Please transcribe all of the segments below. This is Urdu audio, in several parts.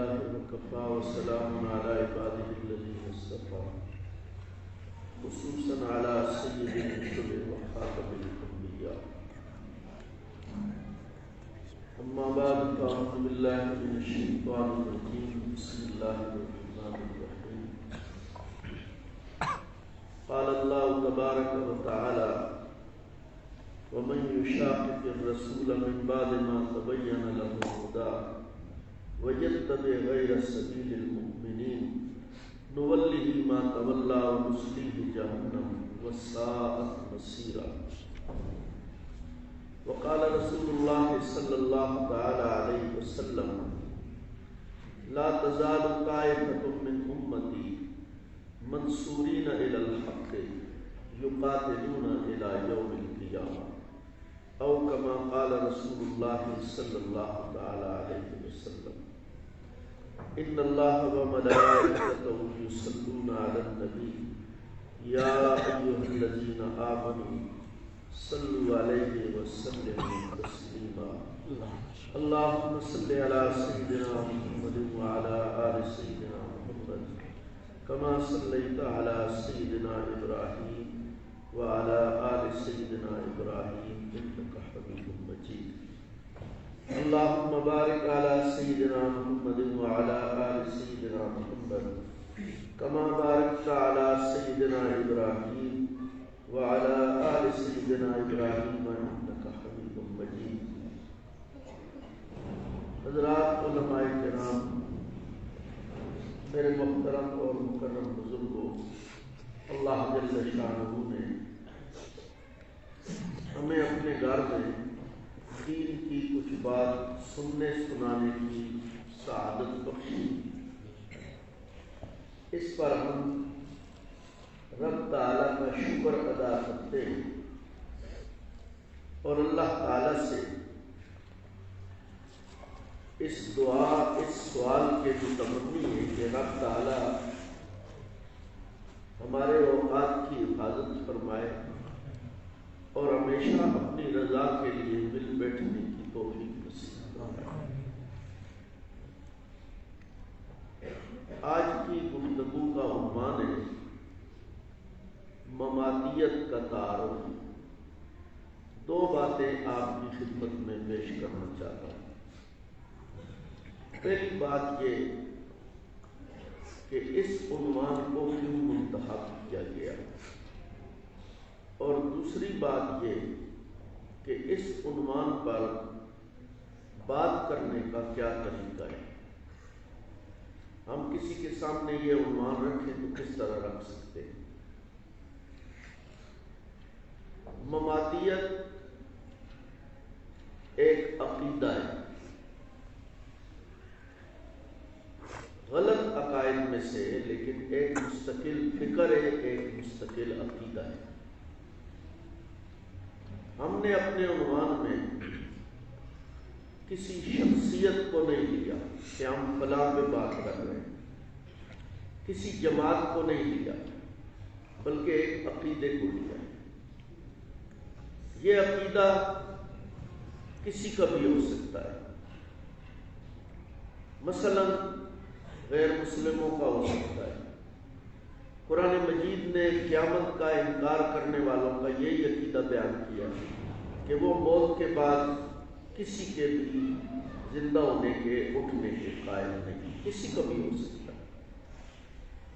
لله وكفى وسلام على عباده الذين اصطفى خصوصا على سيد الرسل وخاتم الأنبياء. أما بعد فأعوذ بالله من الشيطان الرجيم. بسم الله الرحمن الرحيم. قال الله تبارك وتعالى: ومن يشاقق الرسول من بعد ما تبين له الهدى ويتبع غير سبيل المؤمنين نوله ما تولى ونصليه جهنم وساءت مصيرا. وقال رسول الله صلى الله تعالى عليه وسلم: لا تزال طائفة من أمتي منصورين إلى الحق يقاتلون إلى يوم القيامة، أو كما قال رسول الله صلى الله تعالى عليه وسلم: إن الله وملائكته يصلون على النبي يا أيها الذين آمنوا صلوا عليه وسلموا تسليما. اللهم صل على سيدنا محمد وعلى آل سيدنا محمد كما صليت على سيدنا إبراهيم وعلى آل سيدنا إبراهيم إنك حميد مجيد. اللهم بارك على سيدنا محمد وعلى آل سيدنا محمد كما باركت على سيدنا إبراهيم وعلى آل سيدنا إبراهيم إنك حميد مجيد. حضرات علماء کرام، میرے محترم اور مکرم بزرگوں، اللہ جل شانہ نے ہمیں اپنے گھر میں دین کی کچھ بات سننے سنانے کی سعادت بخشی۔ اس پر ہم رب تعالیٰ کا شکر ادا کرتے ہیں اور اللہ تعالیٰ سے اس سوال کے جو تمنی ہے کہ رب تعالیٰ ہمارے اوقات کی حفاظت فرمائے اور ہمیشہ اپنی رضا کے لیے مل بیٹھنے کی توفیق نصیب فرمائے۔ آج کی گفتگو کا عنوان ہے مماتیت کا تعارف۔ دو باتیں آپ کی خدمت میں پیش کرنا چاہتا ہوں۔ پہلی بات یہ کہ اس عنوان کو کیوں منتخب کیا گیا، اور دوسری بات یہ کہ اس عنوان پر بات کرنے کا کیا طریقہ ہے۔ ہم کسی کے سامنے یہ عنوان رکھیں تو کس طرح رکھ سکتے ہیں۔ مماتیت ایک عقیدہ ہے، غلط عقائد میں سے، لیکن ایک مستقل فکر ہے، ایک مستقل عقیدہ ہے۔ ہم نے اپنے عنوان میں کسی شخصیت کو نہیں لیا کہ ہم فلاں پہ بات کر رہے ہیں، کسی جماعت کو نہیں لیا، بلکہ ایک عقیدے کو لیا۔ یہ عقیدہ کسی کا بھی ہو سکتا ہے، مثلا غیر مسلموں کا ہو سکتا ہے۔ قرآن مجید نے قیامت کا انکار کرنے والوں کا یہی عقیدہ بیان کیا کہ وہ موت کے بعد کسی کے بھی زندہ ہونے کے، اٹھنے کے قائل نہیں، کسی کا بھی ہو سکتا ہے۔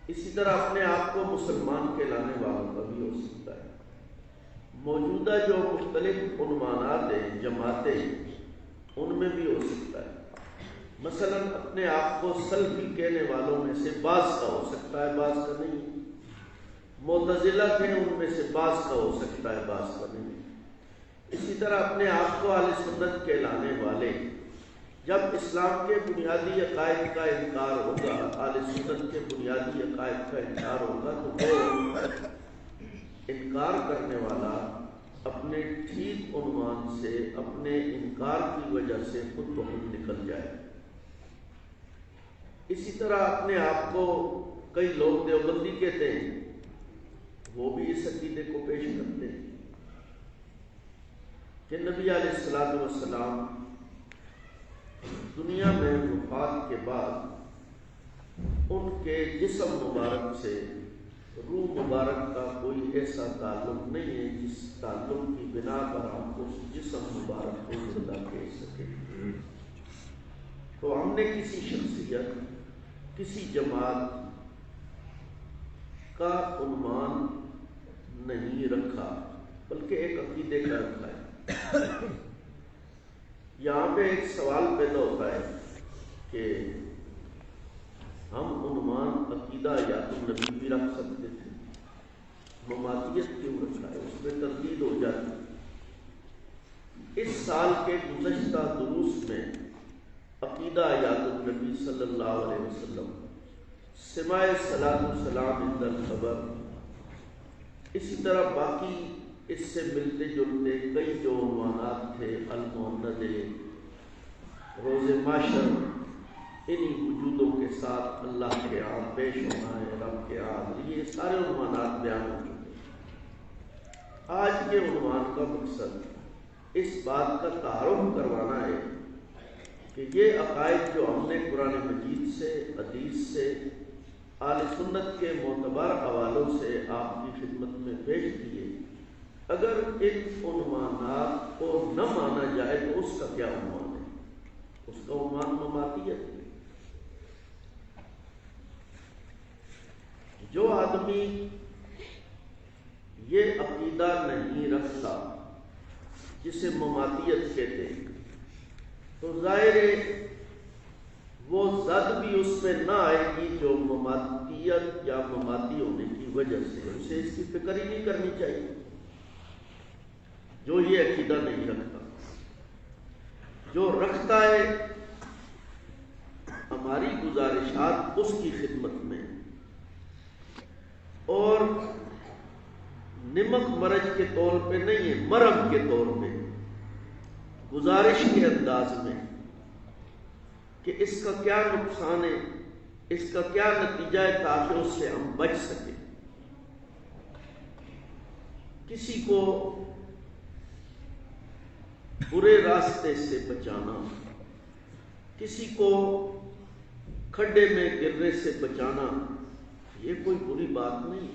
اسی طرح اپنے آپ کو مسلمان کہلانے والوں کا بھی ہو سکتا ہے۔ موجودہ جو مختلف عنوانات ہیں، جماعتیں، ان میں بھی ہو سکتا ہے۔ مثلا اپنے آپ کو سلفی کہنے والوں میں سے بعض کا ہو سکتا ہے، بعض کا نہیں۔ معتزلہ ہیں، ان میں سے بعض کا ہو سکتا ہے، بعض کا نہیں۔ اسی طرح اپنے آپ کو اہل سنت کہلانے والے جب اسلام کے بنیادی عقائد کا انکار ہوگا، اہل سنت کے بنیادی عقائد کا انکار ہوگا، تو وہ انکار کرنے والا اپنے ٹھیک عنوان سے، اپنے انکار کی وجہ سے خود بخود نکل جائے۔ اسی طرح اپنے آپ کو کئی لوگ دیوبندی کہتے ہیں، وہ بھی اس عقیدے کو پیش کرتے ہیں کہ نبی علیہ السلام دنیا میں وفات کے بعد کہ جسم مبارک سے روح مبارک کا کوئی ایسا تعلق نہیں ہے جس تعلق کی بنا پر ہم اس جسم مبارک کو زندہ کہہ سکیں. تو ہم نے کسی شخصیت، کسی جماعت کا عنوان نہیں رکھا، بلکہ ایک عقیدے کا رکھا ہے. یہاں پہ ایک سوال پیدا ہوتا ہے کہ ہم عنوان عقیدہ یا تو نبی بھی رکھ سکتے تھے، مماتیت کیوں رکھا ہے؟ اس میں تردید ہو جاتی. اس سال کے گزشتہ دروس میں عقیدہ یاد النبی صلی اللہ علیہ وسلم، سماع صلاۃ السلام عند الخبر، اسی طرح باقی اس سے ملتے جلتے کئی جو عنوانات تھے، المعند، روز محشر، انہی وجودوں کے ساتھ اللہ کے ہاں پیش ہونا ہے، رب کے ہاں، یہ سارے عنوانات بیان ہو چکے. آج کے عنوان کا مقصد اس بات کا تعارف کروانا ہے کہ یہ عقائد جو ہم نے قرآن مجید سے، حدیث سے، اہل سنت کے معتبر حوالوں سے آپ کی خدمت میں پیش کیے، اگر ان عنوانات کو نہ مانا جائے تو اس کا کیا عنوان ہے؟ اس کا عنوان مماتیت ہے. جو آدمی یہ عقیدہ نہیں رکھتا جسے مماتیت کہتے ہیں، تو ظاہر ہے وہ زد بھی اس پہ نہ آئے گی جو مماتیت یا مماتی ہونے کی وجہ سے. اسے اس کی فکر ہی نہیں کرنی چاہیے جو یہ عقیدہ نہیں رکھتا. جو رکھتا ہے، ہماری گزارشات اس کی خدمت میں اور نمک مرچ کے طور پہ نہیں ہے، مرم کے طور پہ، گزارش کے انداز میں کہ اس کا کیا نقصان ہے، اس کا کیا نتیجہ ہے، تاکہ اس سے ہم بچ سکیں. کسی کو برے راستے سے بچانا، کسی کو کھڈے میں گرنے سے بچانا، یہ کوئی بری بات نہیں.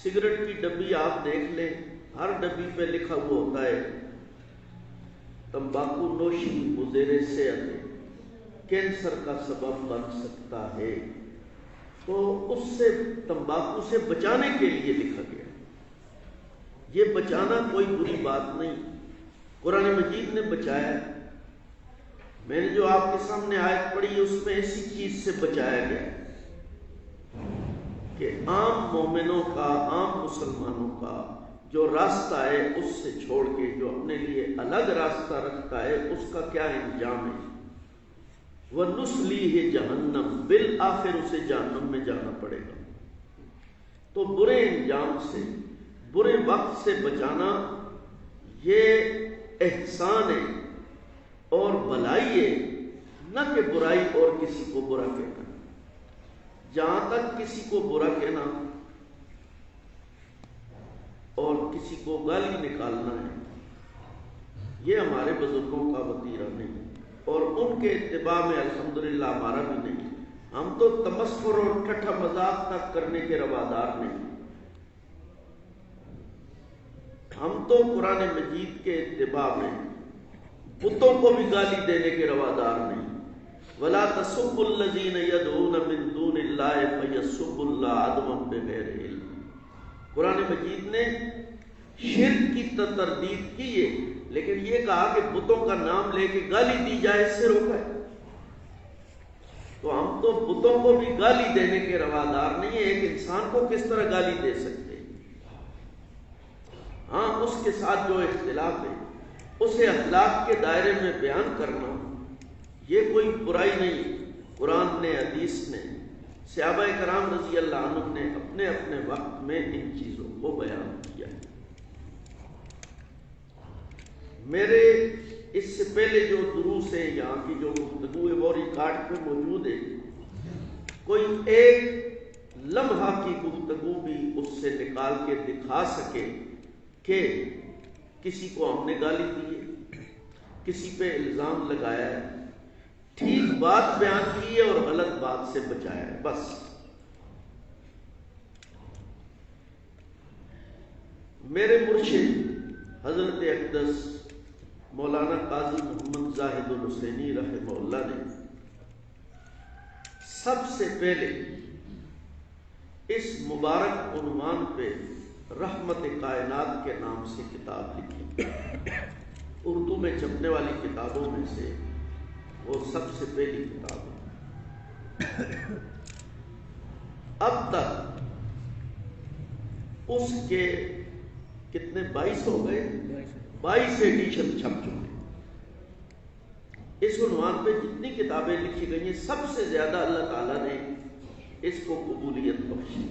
سگریٹ کی ڈبی آپ دیکھ لیں، ہر ڈبی پہ لکھا ہوا ہوتا ہے تمباکو نوشی مضر صحت، کینسر کا سبب بن سکتا ہے. تو اس سے، تمباکو سے بچانے کے لیے لکھا گیا. یہ بچانا کوئی بری بات نہیں، قرآن مجید نے بچایا. میں نے جو آپ کے سامنے آیت پڑھی اس میں ایسی چیز سے بچایا گیا کہ عام مومنوں کا، عام مسلمانوں کا جو راستہ ہے اس سے چھوڑ کے جو اپنے لیے الگ راستہ رکھتا ہے اس کا کیا انجام ہے. وَنُصْلِيهِ جَهَنَّمَ، بالآخر اسے جہنم میں جانا پڑے گا. تو برے انجام سے، برے وقت سے بچانا یہ احسان ہے اور بھلائی ہے، نہ کہ برائی اور کسی کو برا کہنا. جہاں تک کسی کو برا کہنا اور کسی کو گالی نکالنا ہے، یہ ہمارے بزرگوں کا وتیرہ نہیں اور ان کے اتباع میں الحمدللہ ہمارا بھی نہیں. ہم تو تمسخر اور ٹھٹھا مذاق تک کرنے کے روادار نہیں. ہم تو قرآن مجید کے اتباع میں بتوں کو بھی گالی دینے کے روادار نہیں. وَلَا تَسُبُّوا الَّذِينَ يَدْعُونَ مِن دُونِ اللَّهِ فَيَسُبُّوا اللَّهَ عَدْوًا بِغَيْرِ عِلْمٍ. قرآن مجید نے شرک کی تردید کی ہے، لیکن یہ کہا کہ بتوں کا نام لے کے گالی دی جائے، اس سے روکا ہے. تو ہم تو بتوں کو بھی گالی دینے کے روادار نہیں ہیں. ایک انسان کو کس طرح گالی دے سکتے ہیں؟ ہاں، اس کے ساتھ جو اختلاف ہے اسے اخلاق کے دائرے میں بیان کرنا یہ کوئی برائی نہیں. قرآن نے، حدیث نے، صحابہ کرام رضی اللہ عنہ نے اپنے اپنے وقت میں ان چیزوں کو بیان کیا. میرے اس سے پہلے جو دروس ہیں، یہاں کی جو گفتگو ہے وہ ریکارڈ پہ موجود ہے. کوئی ایک لمحہ کی گفتگو بھی اس سے نکال کے دکھا سکے کہ کسی کو ہم نے گالی دی ہے، کسی پہ الزام لگایا ہے، ٹھیک بات بیان کی ہے اور غلط بات سے بچایا ہے، بس۔ میرے مرشد حضرت اقدس مولانا قاضی محمد زاہد الحسینی رحمہ اللہ نے سب سے پہلے اس مبارک عنوان پہ رحمت کائنات کے نام سے کتاب لکھی، اردو میں چھپنے والی کتابوں میں سے وہ سب سے پہلی کتاب ہے۔ اب تک اس کے کتنے 22 ہو گئے، 22 ایڈیشن چھپ چکے۔ اس عنوان پہ جتنی کتابیں لکھی گئی ہیں سب سے زیادہ اللہ تعالیٰ نے اس کو قبولیت بخشی،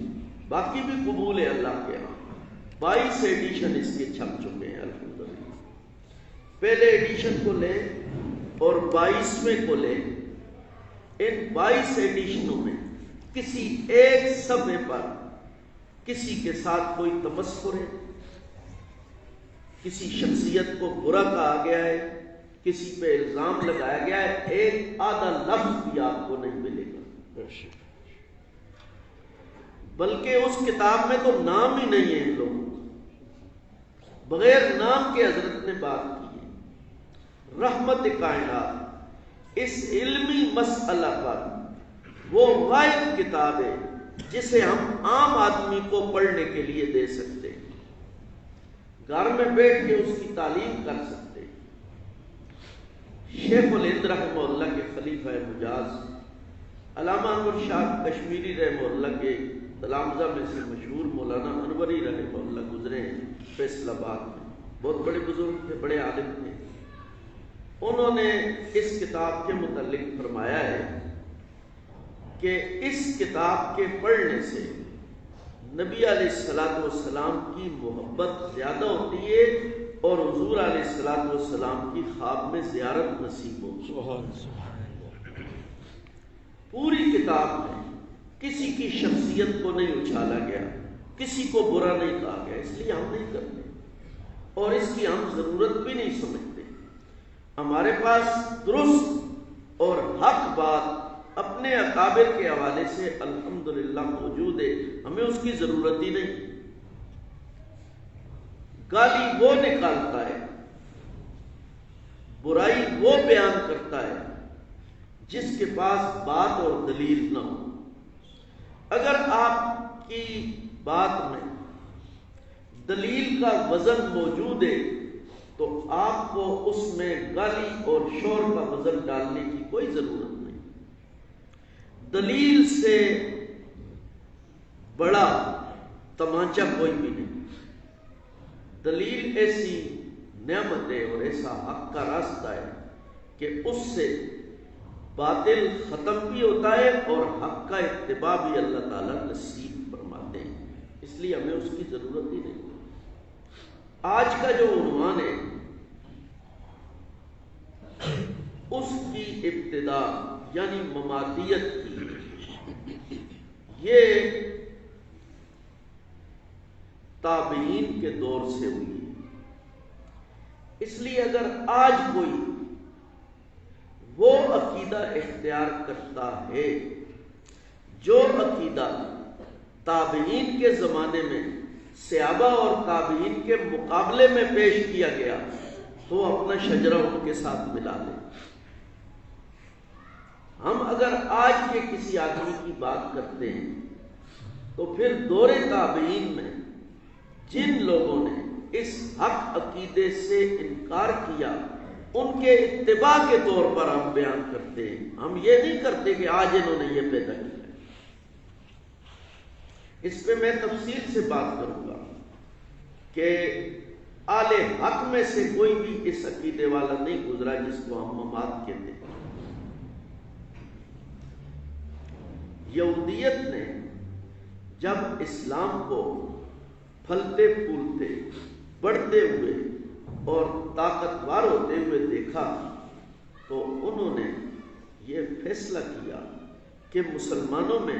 باقی بھی قبول ہے اللہ کے ہاں۔ 22 ایڈیشن اس کے چھپ چکے ہیں الحمدللہ۔ پہلے ایڈیشن کو لیں اور 22ویں کو لیں، ان 22 ایڈیشنوں میں کسی ایک صفحے پر کسی کے ساتھ کوئی تمسخر ہے، کسی شخصیت کو برا کہا گیا ہے، کسی پہ الزام لگایا گیا ہے، ایک آدھا لفظ بھی آپ کو نہیں ملے گا۔ بلکہ اس کتاب میں تو نام ہی نہیں ہے ان لوگوں کا، بغیر نام کے حضرت نے بات کی ہے۔ رحمت کائنات اس علمی مسئلہ پر وہ واحد کتاب ہے جسے ہم عام آدمی کو پڑھنے کے لیے دے سکتے ہیں، گھر میں بیٹھ کے اس کی تعلیم کر سکتے ہیں۔ شیخ الہند رحمہ اللہ کے خلیفہ مجاز علامہ انور شاہ کشمیری رحمہ اللہ کے تلامذہ میں سے مشہور مولانا انوری رحمہ اللہ گزرے ہیں فیصل آباد میں، بہت بڑے بزرگ تھے، بڑے عالم تھے۔ انہوں نے اس کتاب کے متعلق فرمایا ہے کہ اس کتاب کے پڑھنے سے نبی علیہ السلام کی محبت زیادہ ہوتی ہے اور حضور علیہ السلام کی خواب میں زیارت نصیب ہوتی ہے۔ پوری کتاب میں کسی کی شخصیت کو نہیں اچھالا گیا، کسی کو برا نہیں کہا گیا، اس لیے ہم نہیں کرتے اور اس کی ہم ضرورت بھی نہیں سمجھتے۔ ہمارے پاس درست اور حق بات اپنے اکابر کے حوالے سے الحمدللہ موجود ہے، ہمیں اس کی ضرورت ہی نہیں۔ گالی وہ نکالتا ہے، برائی وہ بیان کرتا ہے جس کے پاس بات اور دلیل نہ ہو۔ اگر آپ کی بات میں دلیل کا وزن موجود ہے تو آپ کو اس میں گالی اور شور کا وزن ڈالنے کی کوئی ضرورت نہیں۔ دلیل سے بڑا تمانچہ کوئی بھی نہیں۔ دلیل ایسی نعمت ہے اور ایسا حق کا راستہ ہے کہ اس سے باطل ختم بھی ہوتا ہے اور حق کا اتباع بھی اللہ تعالیٰ نصیب فرماتے ہیں، اس لیے ہمیں اس کی ضرورت ہی نہیں۔ آج کا جو عنوان ہے اس کی ابتدا یعنی مماتیت کی، یہ تابعین کے دور سے ہوئی ہے۔ اس لیے اگر آج کوئی وہ عقیدہ اختیار کرتا ہے جو عقیدہ تابعین کے زمانے میں صحابہ اور تابعین کے مقابلے میں پیش کیا گیا تو اپنا شجرہ ان کے ساتھ ملا لے۔ ہم اگر آج کے کسی آدمی کی بات کرتے ہیں تو پھر دور تابعین میں جن لوگوں نے اس حق عقیدے سے انکار کیا ان کے اتباع کے طور پر ہم بیان کرتے ہیں، ہم یہ نہیں کرتے کہ آج انہوں نے یہ پیدا کیا۔ اس پہ میں تفصیل سے بات کروں گا کہ آل حق میں سے کوئی بھی اس عقیدے والا نہیں گزرا جس کو ہم ممات کہتے ہیں۔ یہودیت نے جب اسلام کو پھلتے پھولتے بڑھتے ہوئے اور طاقتور ہوتے ہوئے دیکھا تو انہوں نے یہ فیصلہ کیا کہ مسلمانوں میں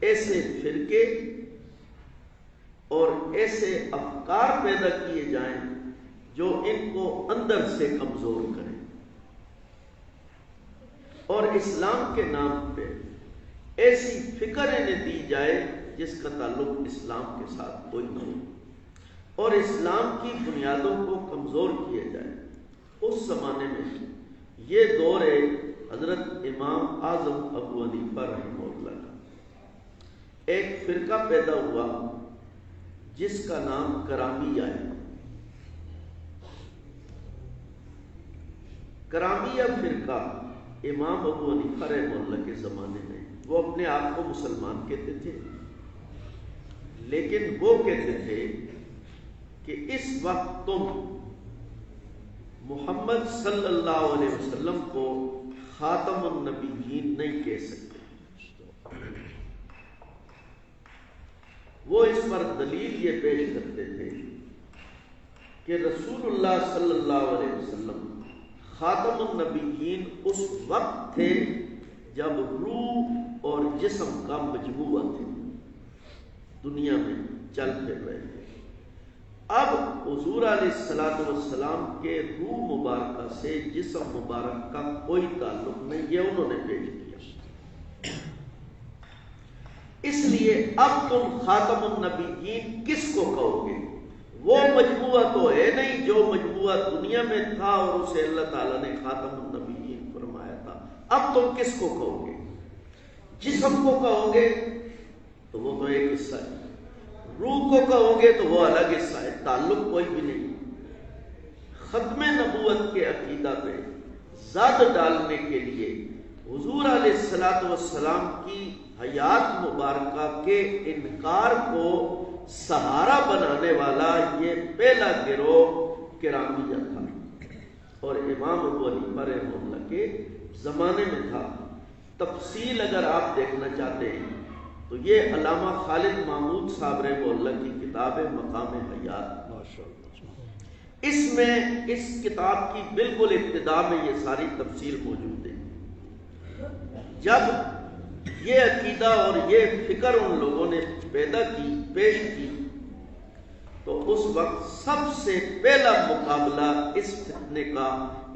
ایسے فرقے اور ایسے افکار پیدا کیے جائیں جو ان کو اندر سے کمزور کریں۔ اور اسلام کے نام پہ ایسی فکر انہیں دی جائے جس کا تعلق اسلام کے ساتھ کوئی نہ ہو، اور اسلام کی بنیادوں کو کمزور کیا جائے۔ اس زمانے میں یہ دور ہے حضرت امام اعظم ابو حنیفہ رحمہ اللہ کا۔ ایک فرقہ پیدا ہوا جس کا نام کرامیہ ہے۔ کرامیہ فرقہ امام ابو حنیفہ رحمہ اللہ کے زمانے میں وہ اپنے آپ کو مسلمان کہتے تھے، لیکن وہ کہتے تھے کہ اس وقت تم محمد صلی اللہ علیہ وسلم کو خاتم النبیین نہیں کہہ سکتے۔ وہ اس پر دلیل یہ پیش کرتے تھے کہ رسول اللہ صلی اللہ علیہ وسلم خاتم النبیین اس وقت تھے جب روح اور جسم کا مجموعہ تھے، دنیا میں چل پھر رہے تھے۔ اب حضور علیہ الصلوۃ والسلام کے روح مبارکہ سے جسم مبارک کا کوئی تعلق نہیں، یہ انہوں نے پیش کیا۔ اس لیے اب تم خاتم النبیین کس کو کہو گے؟ وہ مجموعہ تو ہے نہیں جو مجموعہ دنیا میں تھا اور اسے اللہ تعالیٰ نے خاتم النبیین فرمایا تھا۔ اب تم کس کو کہو گے؟ جسم کو کہو گے تو وہ تو ایک حصہ ہے، روح کو کہو گے تو وہ الگ حصہ ہے، تعلق کوئی بھی نہیں۔ ختم نبوت کے عقیدہ پہ زد ڈالنے کے لیے حضور علیہ الصلوۃ والسلام کی حیات مبارکہ کے انکار کو سہارا بنانے والا یہ پہلا گروہ کرامیہ تھا، اور امام ابو حنیفہ رحمہ اللہ کے زمانے میں تھا۔ تفصیل اگر آپ دیکھنا چاہتے ہیں تو یہ علامہ خالد محمود صاحب رحمہ اللہ کی کتاب ہے مقام حیات۔ اس میں اس کتاب کی بالکل ابتدا میں یہ ساری تفصیل موجود ہے۔ جب یہ عقیدہ اور یہ فکر ان لوگوں نے پیش کی تو اس وقت سب سے پہلا مقابلہ اس فتنے کا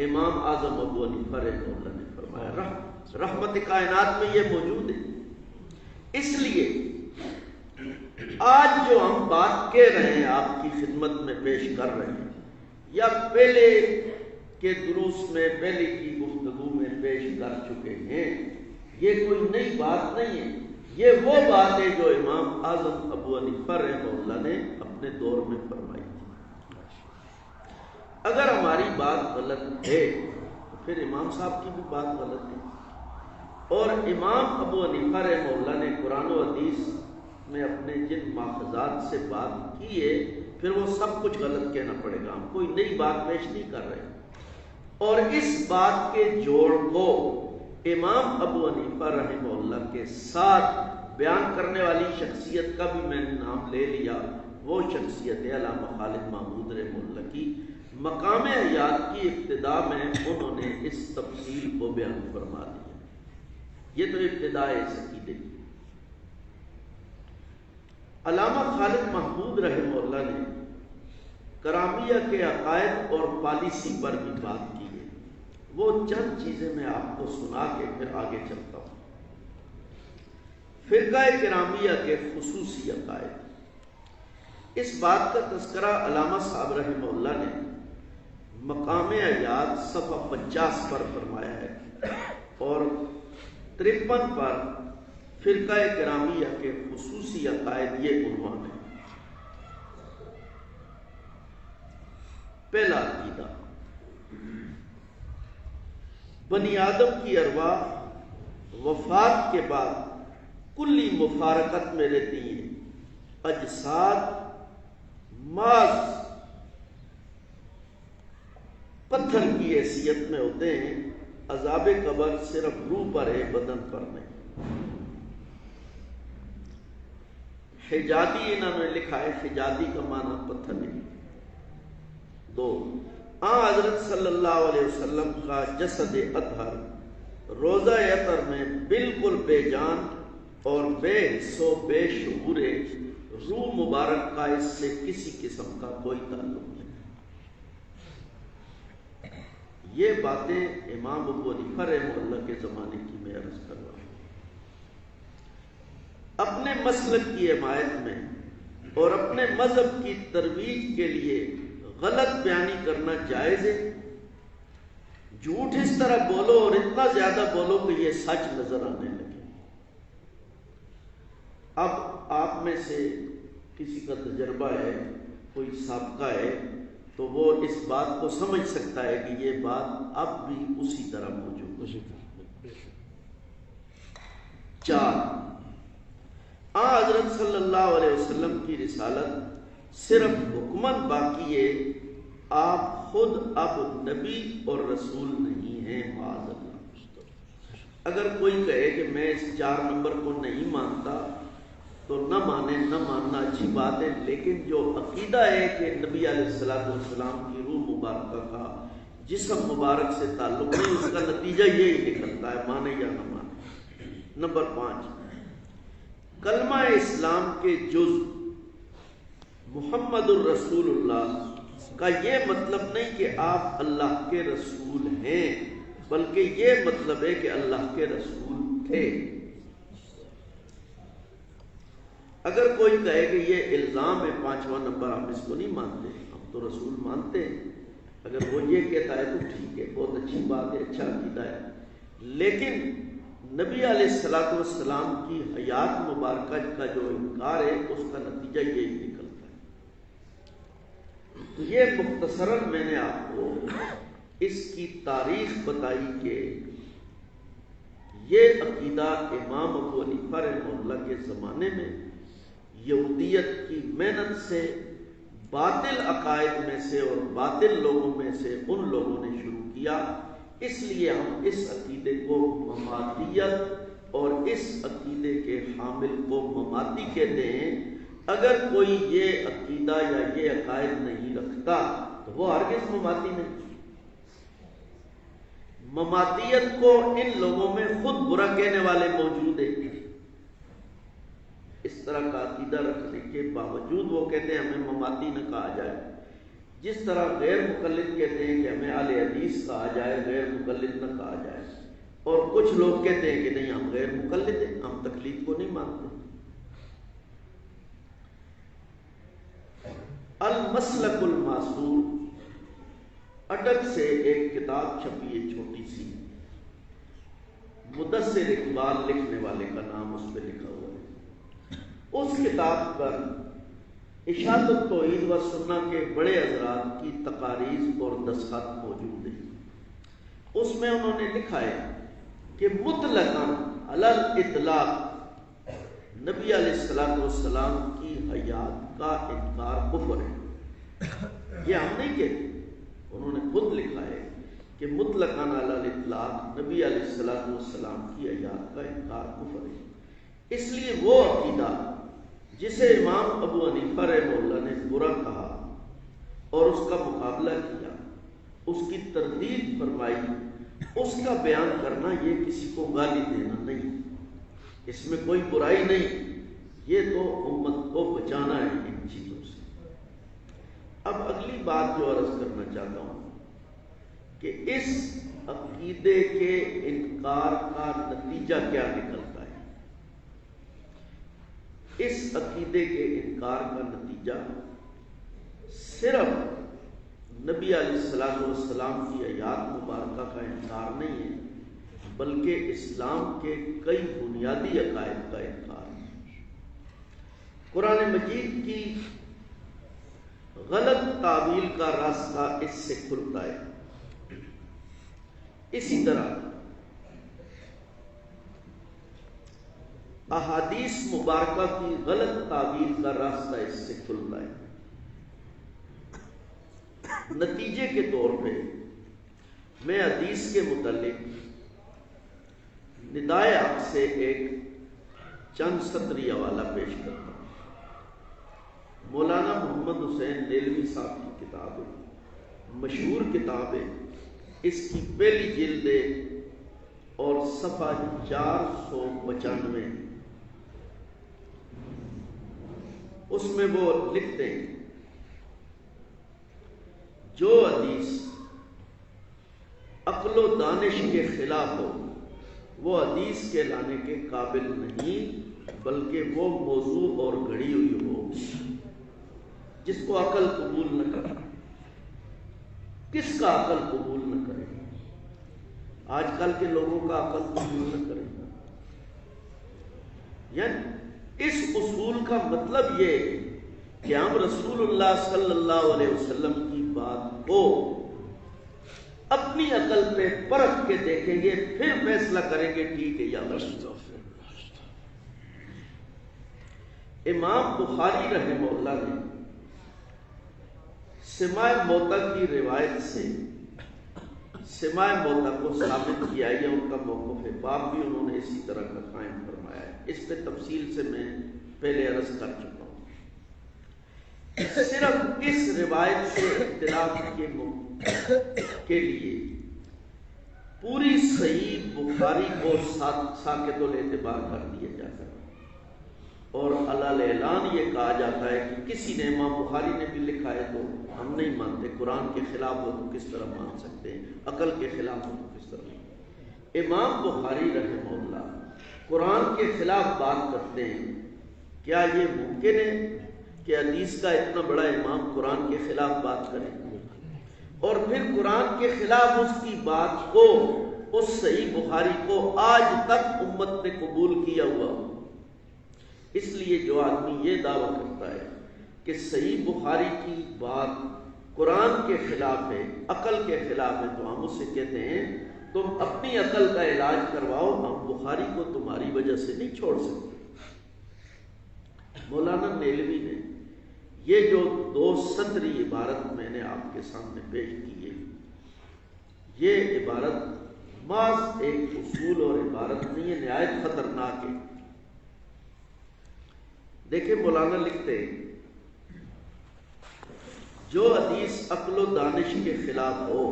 امام اعظم ابو حنیفہ رحمہ اللہ نے فرمایا۔ رحمت کائنات میں یہ موجود ہے۔ اس لیے آج جو ہم بات کہہ رہے ہیں آپ کی خدمت میں پیش کر رہے ہیں، یا پہلے کے دروس میں پہلے کی گفتگو میں پیش کر چکے ہیں، یہ کوئی نئی بات نہیں ہے، یہ وہ بات ہے جو امام اعظم ابو حنیفہ رحمہ اللہ نے اپنے دور میں فرمائی تھی۔ اگر ہماری بات غلط ہے تو پھر امام صاحب کی بھی بات غلط ہے، اور امام ابو حنیفہ رحمہ اللہ نے قرآن و حدیث میں اپنے جن ماخذات سے بات کی ہے پھر وہ سب کچھ غلط کہنا پڑے گا، ہم کوئی نئی بات پیش نہیں کر رہے۔ اور اس بات کے جوڑ کو امام ابو حنیفہ رحمہ اللہ کے ساتھ بیان کرنے والی شخصیت کا بھی میں نے نام لے لیا، وہ شخصیت ہے علامہ خالد محمود رحمہ اللہ کی۔ مقام حیات کی ابتدا میں انہوں نے اس تفصیل کو بیان فرما دیا۔ یہ تو ابتدا ہے اس عقیدے کی۔ علامہ خالد محمود رحمہ اللہ نے کرامیہ کے عقائد اور پالیسی پر بھی بات کی ہے، وہ چند چیزیں میں آپ کو سنا کے پھر آگے چلتا ہوں۔ فرقہ کرامیہ کے خصوصی عقائد، اس بات کا تذکرہ علامہ صاحب رحمہ اللہ نے مقام حیات صفحہ 50 پر فرمایا ہے، اور 53 پر فرقہ کرامیہ کے خصوصی عقائد یہ عنوان ہے۔ پہلا عقیدہ، بنی آدم کی ارواح وفات کے بعد کلی مفارقت میں رہتی ہیں، اجساد محض پتھر کی حیثیت میں ہوتے ہیں، عذاب قبر صرف روح پر ہے، بدن پر نہیں۔ حجادی انہوں نے لکھا ہے، حجادی کا معنی پتھر ہے۔ 2، حضرت صلی اللہ علیہ وسلم کا جسد اطہر روزہ اطہر میں بالکل بے جان اور بے حس و بے شعور، روح مبارک کا اس سے کسی قسم کا کوئی تعلق نہیں۔ یہ باتیں امام ابو حنیفہ رحمہ اللہ کے زمانے کی میں عرض کر رہا ہوں۔ اپنے مسلک کی حمایت میں اور اپنے مذہب کی ترویج کے لیے غلط بیانی کرنا جائز ہے۔ جھوٹ اس طرح بولو اور اتنا زیادہ بولو کہ یہ سچ نظر آنے لگے۔ اب آپ میں سے کسی کا تجربہ ہے، کوئی سابقہ ہے، تو وہ اس بات کو سمجھ سکتا ہے کہ یہ بات اب بھی اسی طرح موجود ہے۔ 4، حضرت صلی اللہ علیہ وسلم کی رسالت صرف حکمن باقی ہے، آپ خود اب نبی اور رسول نہیں ہیں، معاذ اللہ۔ اگر کوئی کہے کہ میں اس 4 نمبر کو نہیں مانتا تو نہ مانے، نہ ماننا اچھی بات ہے، لیکن جو عقیدہ ہے کہ نبی علیہ السلام کی روح مبارکہ کا جسم مبارک سے تعلق نہیں، اس کا نتیجہ یہی نکلتا ہے، مانے یا نہ مانے۔ نمبر 5، کلمہ اسلام کے جز محمد الرسول اللہ کا یہ مطلب نہیں کہ آپ اللہ کے رسول ہیں، بلکہ یہ مطلب ہے کہ اللہ کے رسول تھے۔ اگر کوئی کہے کہ یہ الزام ہے 5واں نمبر، ہم اس کو نہیں مانتے، ہم تو رسول مانتے ہیں، اگر وہ یہ کہتا ہے تو ٹھیک ہے، بہت اچھی بات ہے، اچھا عقیدہ ہے، لیکن نبی علیہ السلام کی حیات مبارکہ کا جو انکار ہے اس کا نتیجہ یہی نکلتا ہے۔ تو یہ مختصراً میں نے آپ کو اس کی تاریخ بتائی کہ یہ عقیدہ امام ابو حنیفہ رحمہ اللہ کے زمانے میں یہودیت کی محنت سے، باطل عقائد میں سے اور باطل لوگوں میں سے ان لوگوں نے شروع کیا۔ اس لیے ہم اس عقیدے کو مماتیت اور اس عقیدے کے حامل کو مماتی کہتے ہیں۔ اگر کوئی یہ عقیدہ یا یہ عقائد نہیں رکھتا تو وہ ہرگز مماتی نہیں۔ مماتیت کو ان لوگوں میں خود برا کہنے والے موجود ہیں، اس طرح کا عقیدہ رکھنے کے باوجود وہ کہتے ہیں ہمیں مماتی نہ کہا جائے، جس طرح غیر مقلد کہتے ہیں کہ ہمیں اہل حدیث کہا جائے، غیر مقلد نہ کہا جائے، اور کچھ لوگ کہتے ہیں کہ نہیں ہم غیر مقلد ہیں، ہم تقلید کو نہیں مانتے۔ المسلک المعصور، اٹک سے ایک کتاب چھپی ہے چھوٹی سی، مدثر اقبال لکھنے والے کا نام اس پہ لکھا ہوا ہے۔ اس کتاب پر اشاعت التوحید و سنہ کے بڑے حضرات کی تقاریض اور دستخط موجود ہیں۔ اس میں انہوں نے لکھا ہے کہ مطلقاً علی الاطلاق نبی علیہ السلام کی حیات کا انکار کفر ہے۔ یہ ہم نہیں کہتے، انہوں نے خود لکھا ہے کہ مطلقاً علی الاطلاق نبی علیہ السلام کی حیات کا انکار کفر ہے۔ اس لیے وہ عقیدہ جسے امام ابو حنیفہ رحمہ اللہ نے برا کہا اور اس کا مقابلہ کیا، اس کی تردید فرمائی، اس کا بیان کرنا یہ کسی کو گالی دینا نہیں، اس میں کوئی برائی نہیں، یہ تو امت کو بچانا ہے ان چیزوں سے۔ اب اگلی بات جو عرض کرنا چاہتا ہوں کہ اس عقیدے کے انکار کا نتیجہ کیا نکلتا ہے۔ اس عقیدے کے انکار کا نتیجہ صرف نبی علیہ السلام کی حیات مبارکہ کا انکار نہیں ہے، بلکہ اسلام کے کئی بنیادی عقائد کا انکار ہے۔ قرآن مجید کی غلط تعویل کا راستہ اس سے کھلتا ہے۔ اسی طرح احادیث مبارکہ کی غلط تعویل کا راستہ اس سے کھلتا ہے۔ نتیجے کے طور پہ میں حدیث کے متعلق ندائے حق سے ایک چند سطری حوالہ پیش کرتا ہوں۔ مولانا محمد حسین نیلوی صاحب کی کتاب ہے، مشہور کتاب ہے، اس کی پہلی جلد ہے اور صفحہ 495، اس میں وہ لکھتے ہیں جو حدیث عقل و دانش کے خلاف ہو وہ حدیث کے لانے کے قابل نہیں، بلکہ وہ موضوع اور گھڑی ہوئی ہو جس کو عقل قبول نہ کرے۔ کس کا عقل قبول نہ کرے؟ آج کل کے لوگوں کا عقل قبول نہ کرے گا۔ یعنی اس اصول کا مطلب یہ ہے کہ ہم رسول اللہ صلی اللہ علیہ وسلم کی بات کو اپنی عقل پہ پرکھ کے دیکھیں گے، پھر فیصلہ کریں گے ٹھیک ہے یا غلط۔ امام بخاری رحمہ اللہ نے سماع موطا کی روایت سے سماع موطا کو ثابت کیا، یہ ان کا موقف ہے، باب بھی انہوں نے اسی طرح کا قائم فرمایا ہے۔ اس پہ تفصیل سے میں پہلے عرض کر چکا ہوں۔ صرف اس روایت سے اختلاف کے لیے پوری صحیح بخاری کو ساقط الاعتبار کر دیا جاتا ہے، اور علی اعلان یہ کہا جاتا ہے کہ کسی نے، امام بخاری نے بھی لکھا ہے تو ہم نہیں مانتے، قرآن کے خلاف ہو تو کس طرح مان سکتے ہیں، عقل کے خلاف ہو تو کس طرح۔ امام بخاری رحمہ اللہ قرآن کے خلاف بات کرتے ہیں، کیا یہ ممکن ہے کہ حدیث کا اتنا بڑا امام قرآن کے خلاف بات کرے اور پھر قرآن کے خلاف اس کی بات کو، اس صحیح بخاری کو آج تک امت نے قبول کیا ہوا ہو؟ اس لیے جو آدمی یہ دعویٰ کرتا ہے کہ صحیح بخاری کی بات قرآن کے خلاف ہے، عقل کے خلاف ہے، تو ہم اس سے کہتے ہیں تم اپنی عقل کا علاج کرواؤ، ہم بخاری کو تمہاری وجہ سے نہیں چھوڑ سکتے۔ مولانا نیلوی نے یہ جو 2 سطری عبارت میں نے آپ کے سامنے پیش کی ہے، یہ عبارت محض ایک اصول اور عبارت نہیں ہے، نہایت خطرناک ہے۔ دیکھیں مولانا لکھتے ہیں جو حدیث عقل و دانش کے خلاف ہو،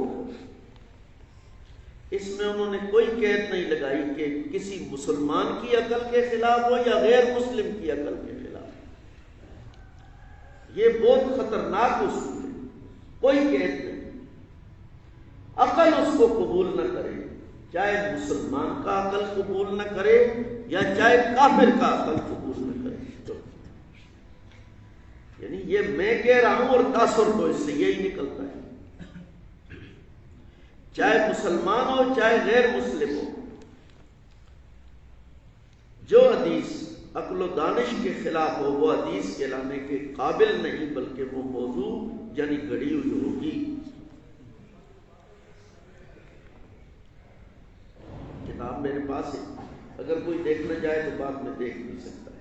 اس میں انہوں نے کوئی قید نہیں لگائی کہ کسی مسلمان کی عقل کے خلاف ہو یا غیر مسلم کی عقل کے خلاف۔ یہ بہت خطرناک اصول ہے، کوئی قید نہیں۔ عقل اس کو قبول نہ کرے، چاہے مسلمان کا عقل قبول نہ کرے یا چاہے کافر کا عقل قبول نہ کرے۔ یعنی یہ میں کہہ رہا ہوں اور تاثر تو اس سے یہی نکلتا ہے، چاہے مسلمان ہو چاہے غیر مسلم ہو، جو حدیث عقل و دانش کے خلاف ہو وہ حدیث کہلانے کے قابل نہیں، بلکہ وہ موضوع یعنی گڑی ہوئی ہوگی۔ کتاب میرے پاس ہے، اگر کوئی دیکھنا چاہے تو بعد میں دیکھ بھی سکتا ہے۔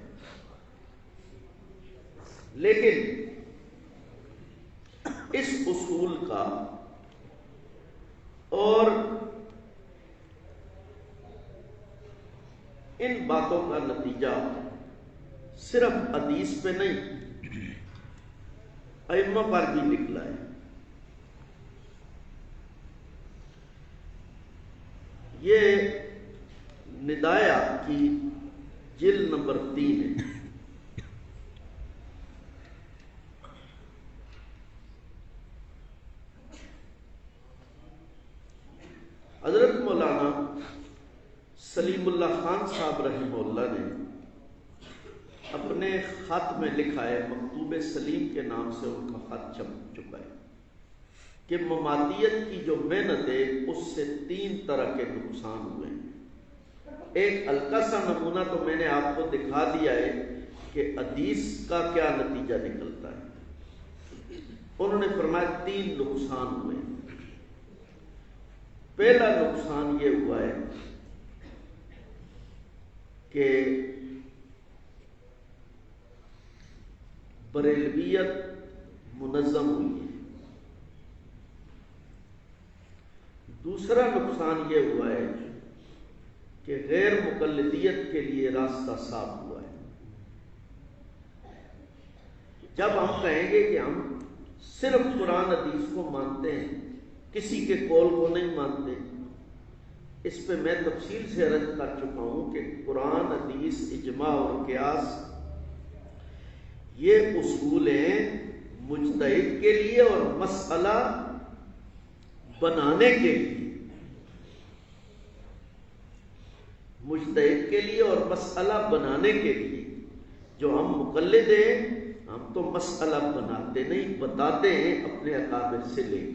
لیکن اس اصول کا اور ان باتوں کا نتیجہ صرف حدیث پہ نہیں، ائمہ پر بھی نکلا ہے۔ یہ ندایہ کی جلد نمبر 3 ہے۔ حضرت مولانا سلیم اللہ خان صاحب رحمہ اللہ نے اپنے خط میں لکھا ہے، مکتوب سلیم کے نام سے ان کا خط چھپ چکا ہے، کہ مماتیت کی جو محنت ہے اس سے 3 طرح کے نقصان ہوئے ہیں۔ ایک ہلکا سا نمونہ تو میں نے آپ کو دکھا دیا ہے کہ حدیث کا کیا نتیجہ نکلتا ہے۔ انہوں نے فرمایا 3 نقصان ہوئے ہیں۔ پہلا نقصان یہ ہوا ہے کہ بریلویت منظم ہوئی ہے۔ دوسرا نقصان یہ ہوا ہے کہ غیر مقلدیت کے لیے راستہ صاف ہوا ہے۔ جب ہم کہیں گے کہ ہم صرف قرآن حدیث کو مانتے ہیں، کسی کے قول کو نہیں مانتے، اس پہ میں تفصیل سے عرض کر چکا ہوں کہ قرآن حدیث اجماع اور قیاس یہ اصول ہیں مجتہد کے لیے اور مسئلہ بنانے کے لیے، مجتہد کے لیے اور مسئلہ بنانے کے لیے. جو ہم مقلد ہیں ہم تو مسئلہ بناتے نہیں، بتاتے ہیں اپنے اکابر سے لے کر.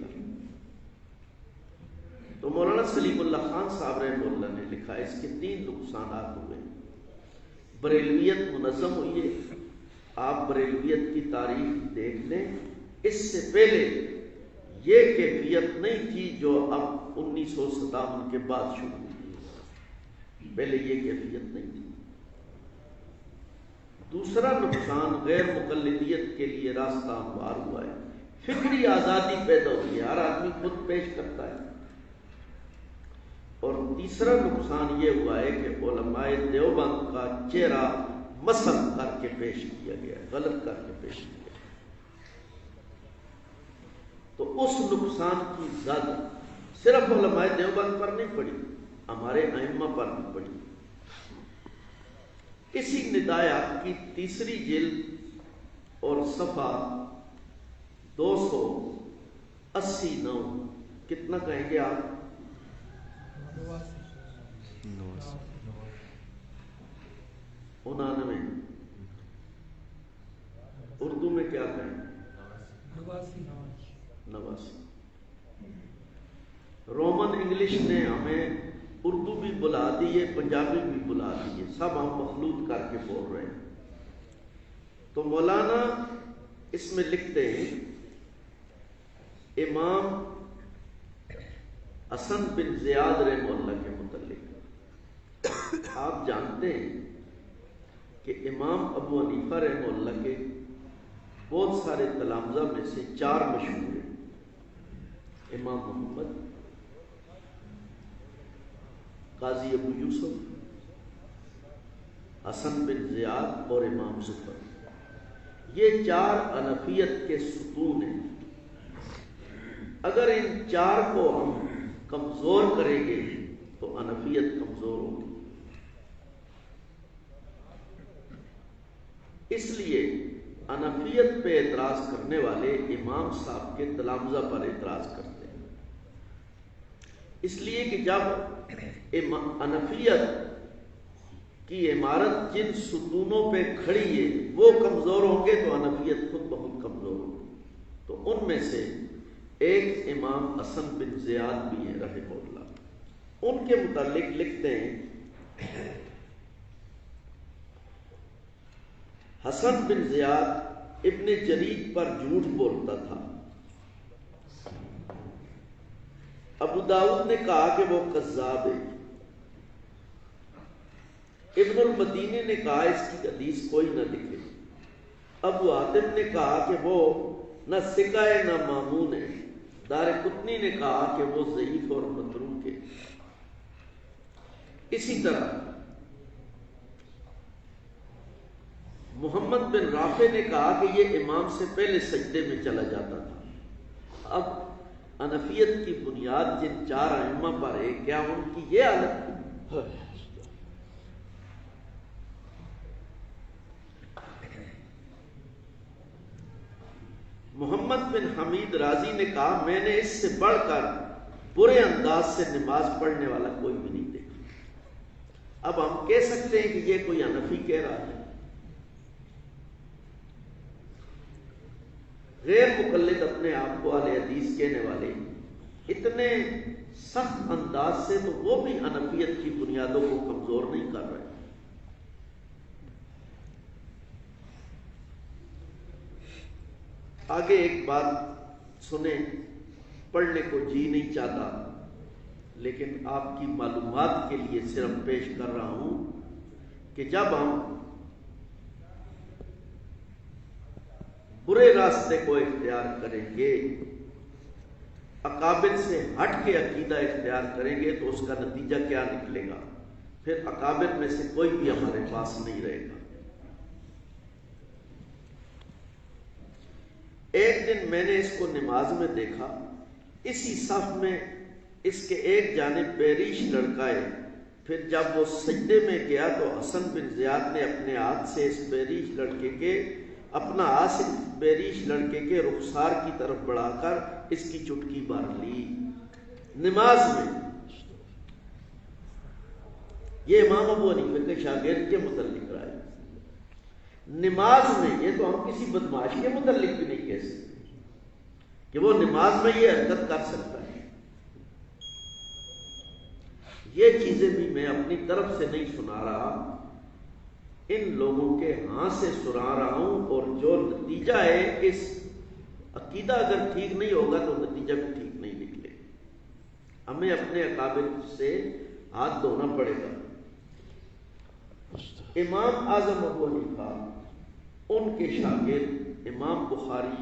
تو مولانا سلیم اللہ خان صاحب رحمہ اللہ نے لکھا اس کے 3 نقصانات ہوئے. بریلویت منظم ہوئی ہے. آپ بریلویت کی تاریخ دیکھ لیں، اس سے پہلے یہ کیفیت نہیں تھی جو اب 1957 کے بعد شروع ہوئی. پہلے یہ کیفیت نہیں تھی. دوسرا نقصان غیر مقلدیت کے لیے راستہ ہموار ہوا ہے. فکری آزادی پیدا ہوئی ہے، ہر آدمی خود پیش کرتا ہے. اور تیسرا نقصان یہ ہوا ہے کہ علماء دیوبند کا چہرہ مسخ کر کے پیش کیا گیا، غلط کر کے پیش کیا گیا. تو اس نقصان کی زد صرف علماء دیوبند پر نہیں پڑی، ہمارے ائمہ پر بھی پڑی. اسی ندایات کی 3 جلد اور صفحہ 289 کتنا کہیں گے آپ؟ 99. اردو میں کیا کہیں؟ 89. رومن انگلش نے ہمیں اردو بھی بلا دی ہے، پنجابی بھی بلا دی ہے، سب ہم مخلوط کر کے بول رہے ہیں. تو مولانا اس میں لکھتے ہیں امام حسن بن زیاد رحمہ اللہ کے متعلق. آپ جانتے ہیں کہ امام ابو حنیفہ رحمہ اللہ کے بہت سارے تلامذہ میں سے 4 مشہور ہیں. امام محمد، قاضی ابو یوسف، حسن بن زیاد اور امام ظفر. یہ 4 حنفیت کے ستون ہیں. اگر ان 4 کو ہم کمزور کریں گے تو حنفیت کمزور ہوگی. اس لیے حنفیت پہ اعتراض کرنے والے امام صاحب کے تلامذہ پر اعتراض کرتے ہیں. اس لیے کہ جب حنفیت کی عمارت جن ستونوں پہ کھڑی ہے وہ کمزور ہوں گے تو حنفیت خود بہت کمزور ہوگی. تو ان میں سے ایک امام حسن بن زیاد بھی ہیں رحمہ اللہ. ان کے متعلق لکھتے ہیں حسن بن زیاد ابن جرید پر جھوٹ بولتا تھا. ابو داؤد نے کہا کہ وہ کذاب ہے. ابن المدینی نے کہا اس کی حدیث کوئی نہ لکھے. ابو حاتم نے کہا کہ وہ نہ ثقہ ہے نہ مامون ہے. دارقطنی نے کہا کہ وہ ضعیف اور متروک ہے. اسی طرح محمد بن رافع نے کہا کہ یہ امام سے پہلے سجدے میں چلا جاتا تھا. اب حنفیت کی بنیاد جن 4 ائمہ پر ہے، کیا ان کی یہ حالت ہے؟ محمد بن حمید رازی نے کہا میں نے اس سے بڑھ کر برے انداز سے نماز پڑھنے والا کوئی بھی نہیں دیکھا. اب ہم کہہ سکتے ہیں کہ یہ کوئی حنفی کہہ رہا ہے. غیر مقلد اپنے آپ کو اہل حدیث کہنے والے اتنے سخت انداز سے تو وہ بھی حنفیت کی بنیادوں کو کمزور نہیں کر رہے. آگے ایک بات سنیں، پڑھنے کو جی نہیں چاہتا لیکن آپ کی معلومات کے لیے صرف پیش کر رہا ہوں کہ جب ہم برے راستے کو اختیار کریں گے، اکابر سے ہٹ کے عقیدہ اختیار کریں گے تو اس کا نتیجہ کیا نکلے گا؟ پھر اکابر میں سے کوئی بھی ہمارے پاس نہیں رہے گا. ایک دن میں نے اس کو نماز میں دیکھا، اسی صف میں اس کے ایک جانب بیریش لڑکا ہے. پھر جب وہ سجدے میں گیا تو حسن بن زیاد نے اپنے ہاتھ سے اس بیریش لڑکے کے بیریش لڑکے کے رخسار کی طرف بڑھا کر اس کی چٹکی مار لی. نماز میں. یہ امام ابو حنیفہ کے شاگرد کے متعلق رائے. نماز میں یہ تو ہم کسی بدمعاش کے متعلق بھی نہیں کہہ سکتے کہ وہ نماز میں یہ حرکت کر سکتا ہے. یہ چیزیں بھی میں اپنی طرف سے نہیں سنا رہا، ان لوگوں کے ہاں سے سنا رہا ہوں، اور جو نتیجہ ہے اس عقیدہ اگر ٹھیک نہیں ہوگا تو نتیجہ بھی ٹھیک نہیں نکلے. ہمیں اپنے اکابر سے ہاتھ دھونا پڑے گا. امام اعظم ابو حنیفہ، ان کے شاگرد امام بخاری،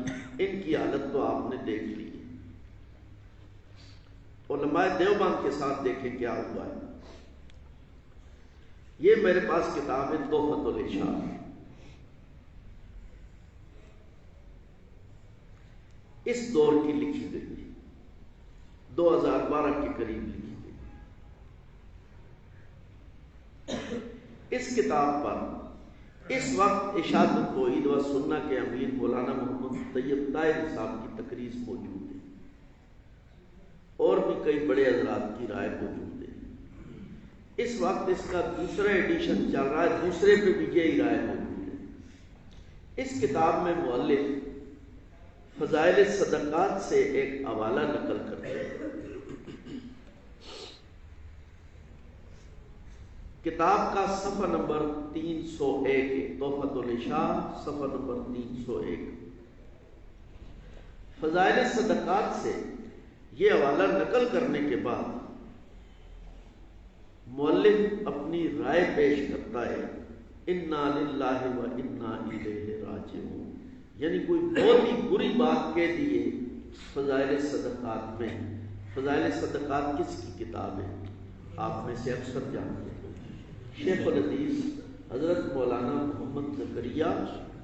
ان کی حالت تو آپ نے دیکھ لی. علماء دیوبند کے ساتھ دیکھیں کیا ہوا ہے. یہ میرے پاس کتاب ہے تحفۃ الاشاعر، اس دور کی لکھی گئی، 2012 کے قریب لکھی گئی. اس کتاب پر اس وقت ارشاد التوحید و سنہ کے امیر مولانا محمد طیب طاہر صاحب کی تقریر موجود ہے، اور بھی کئی بڑے حضرات کی رائے موجود ہے. اس وقت اس کا دوسرا ایڈیشن چل رہا ہے، دوسرے پہ بھی یہی رائے موجود ہے. اس کتاب میں مؤلف فضائل صدقات سے ایک حوالہ نقل کرتے ہیں. کتاب کا صفحہ نمبر 301 ہے، تحفۃ الاشاعر صفحہ نمبر 301. فضائل صدقات سے یہ حوالہ نقل کرنے کے بعد مؤلف اپنی رائے پیش کرتا ہے، انا للہ و انا الیہ راجعون. یعنی کوئی بہت ہی بری بات کہہ دی ہے فضائل صدقات میں. فضائل صدقات کس کی کتاب ہے؟ آپ میں سے اکثر جانتے ہیں، شیخ الحدیث حضرت مولانا محمد زکریا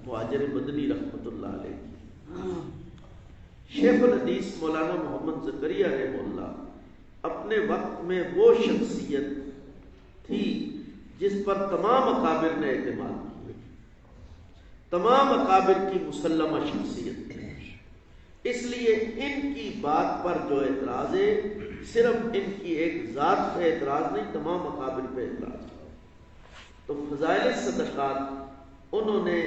مہاجر مدنی رحمۃ اللہ علیہ. شیخ الحدیث مولانا محمد زکریا رحمہ اللہ اپنے وقت میں وہ شخصیت تھی جس پر تمام اکابر نے اعتماد کیا، تمام اکابر کی مسلمہ شخصیت تھی. اس لیے ان کی بات پر جو اعتراض ہے صرف ان کی ایک ذات پہ اعتراض نہیں، تمام اکابر پہ اعتراض ہے. تو فضائل صدقات انہوں نے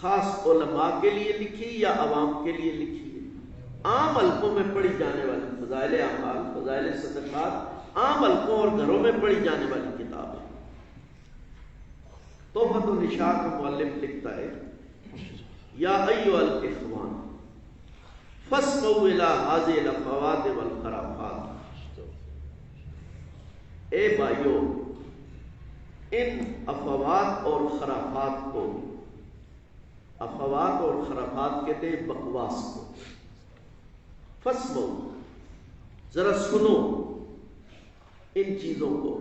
خاص علماء کے لیے لکھی یا عوام کے لیے لکھی ہے؟ عام حلقوں میں پڑھی جانے والی فضائل اعمال، فضائل صدقات عام حلقوں اور گھروں میں پڑھی جانے والی کتاب ہے. تحفۃ الاشاعر کا مؤلف لکھتا ہے، یا ایھا الاخوان فاسمعوا الی ھذہ الافوات والخرافات. اے بھائیو، ان افوات اور خرافات کو، افوات اور خرافات کہتے ہیں بکواس کو، فاسمعوا ذرا سنو ان چیزوں کو.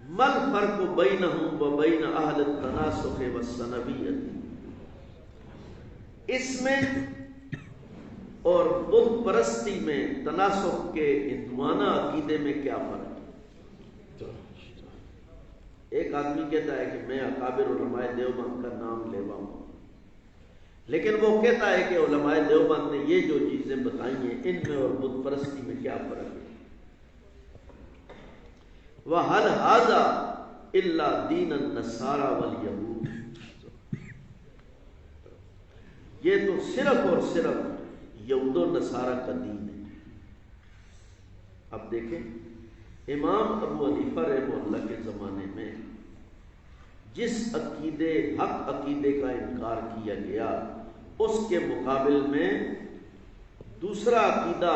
مل فرق بینہم و بین اہل التناسخ والسنویت، اس میں اور بت پرستی میں، تناسخ کے ہندوانہ عقیدے میں کیا فرق ہے؟ ایک آدمی کہتا ہے کہ میں اکابر علماء دیوبند کا نام لیوا ہوں، لیکن وہ کہتا ہے کہ علماء دیوبند نے یہ جو چیزیں بتائی ہیں ان میں اور بت پرستی میں کیا فرق ہے؟ وَهَلْ هَذَا إِلَّا دِينَ النَّصَارَى وَالْيَهُودِ، یہ تو صرف اور صرف یہود و نصارہ کا دین ہے. اب دیکھیں امام ابو حنیفہ رحمہ اللہ کے زمانے میں جس عقیدے، حق عقیدے کا انکار کیا گیا، اس کے مقابل میں دوسرا عقیدہ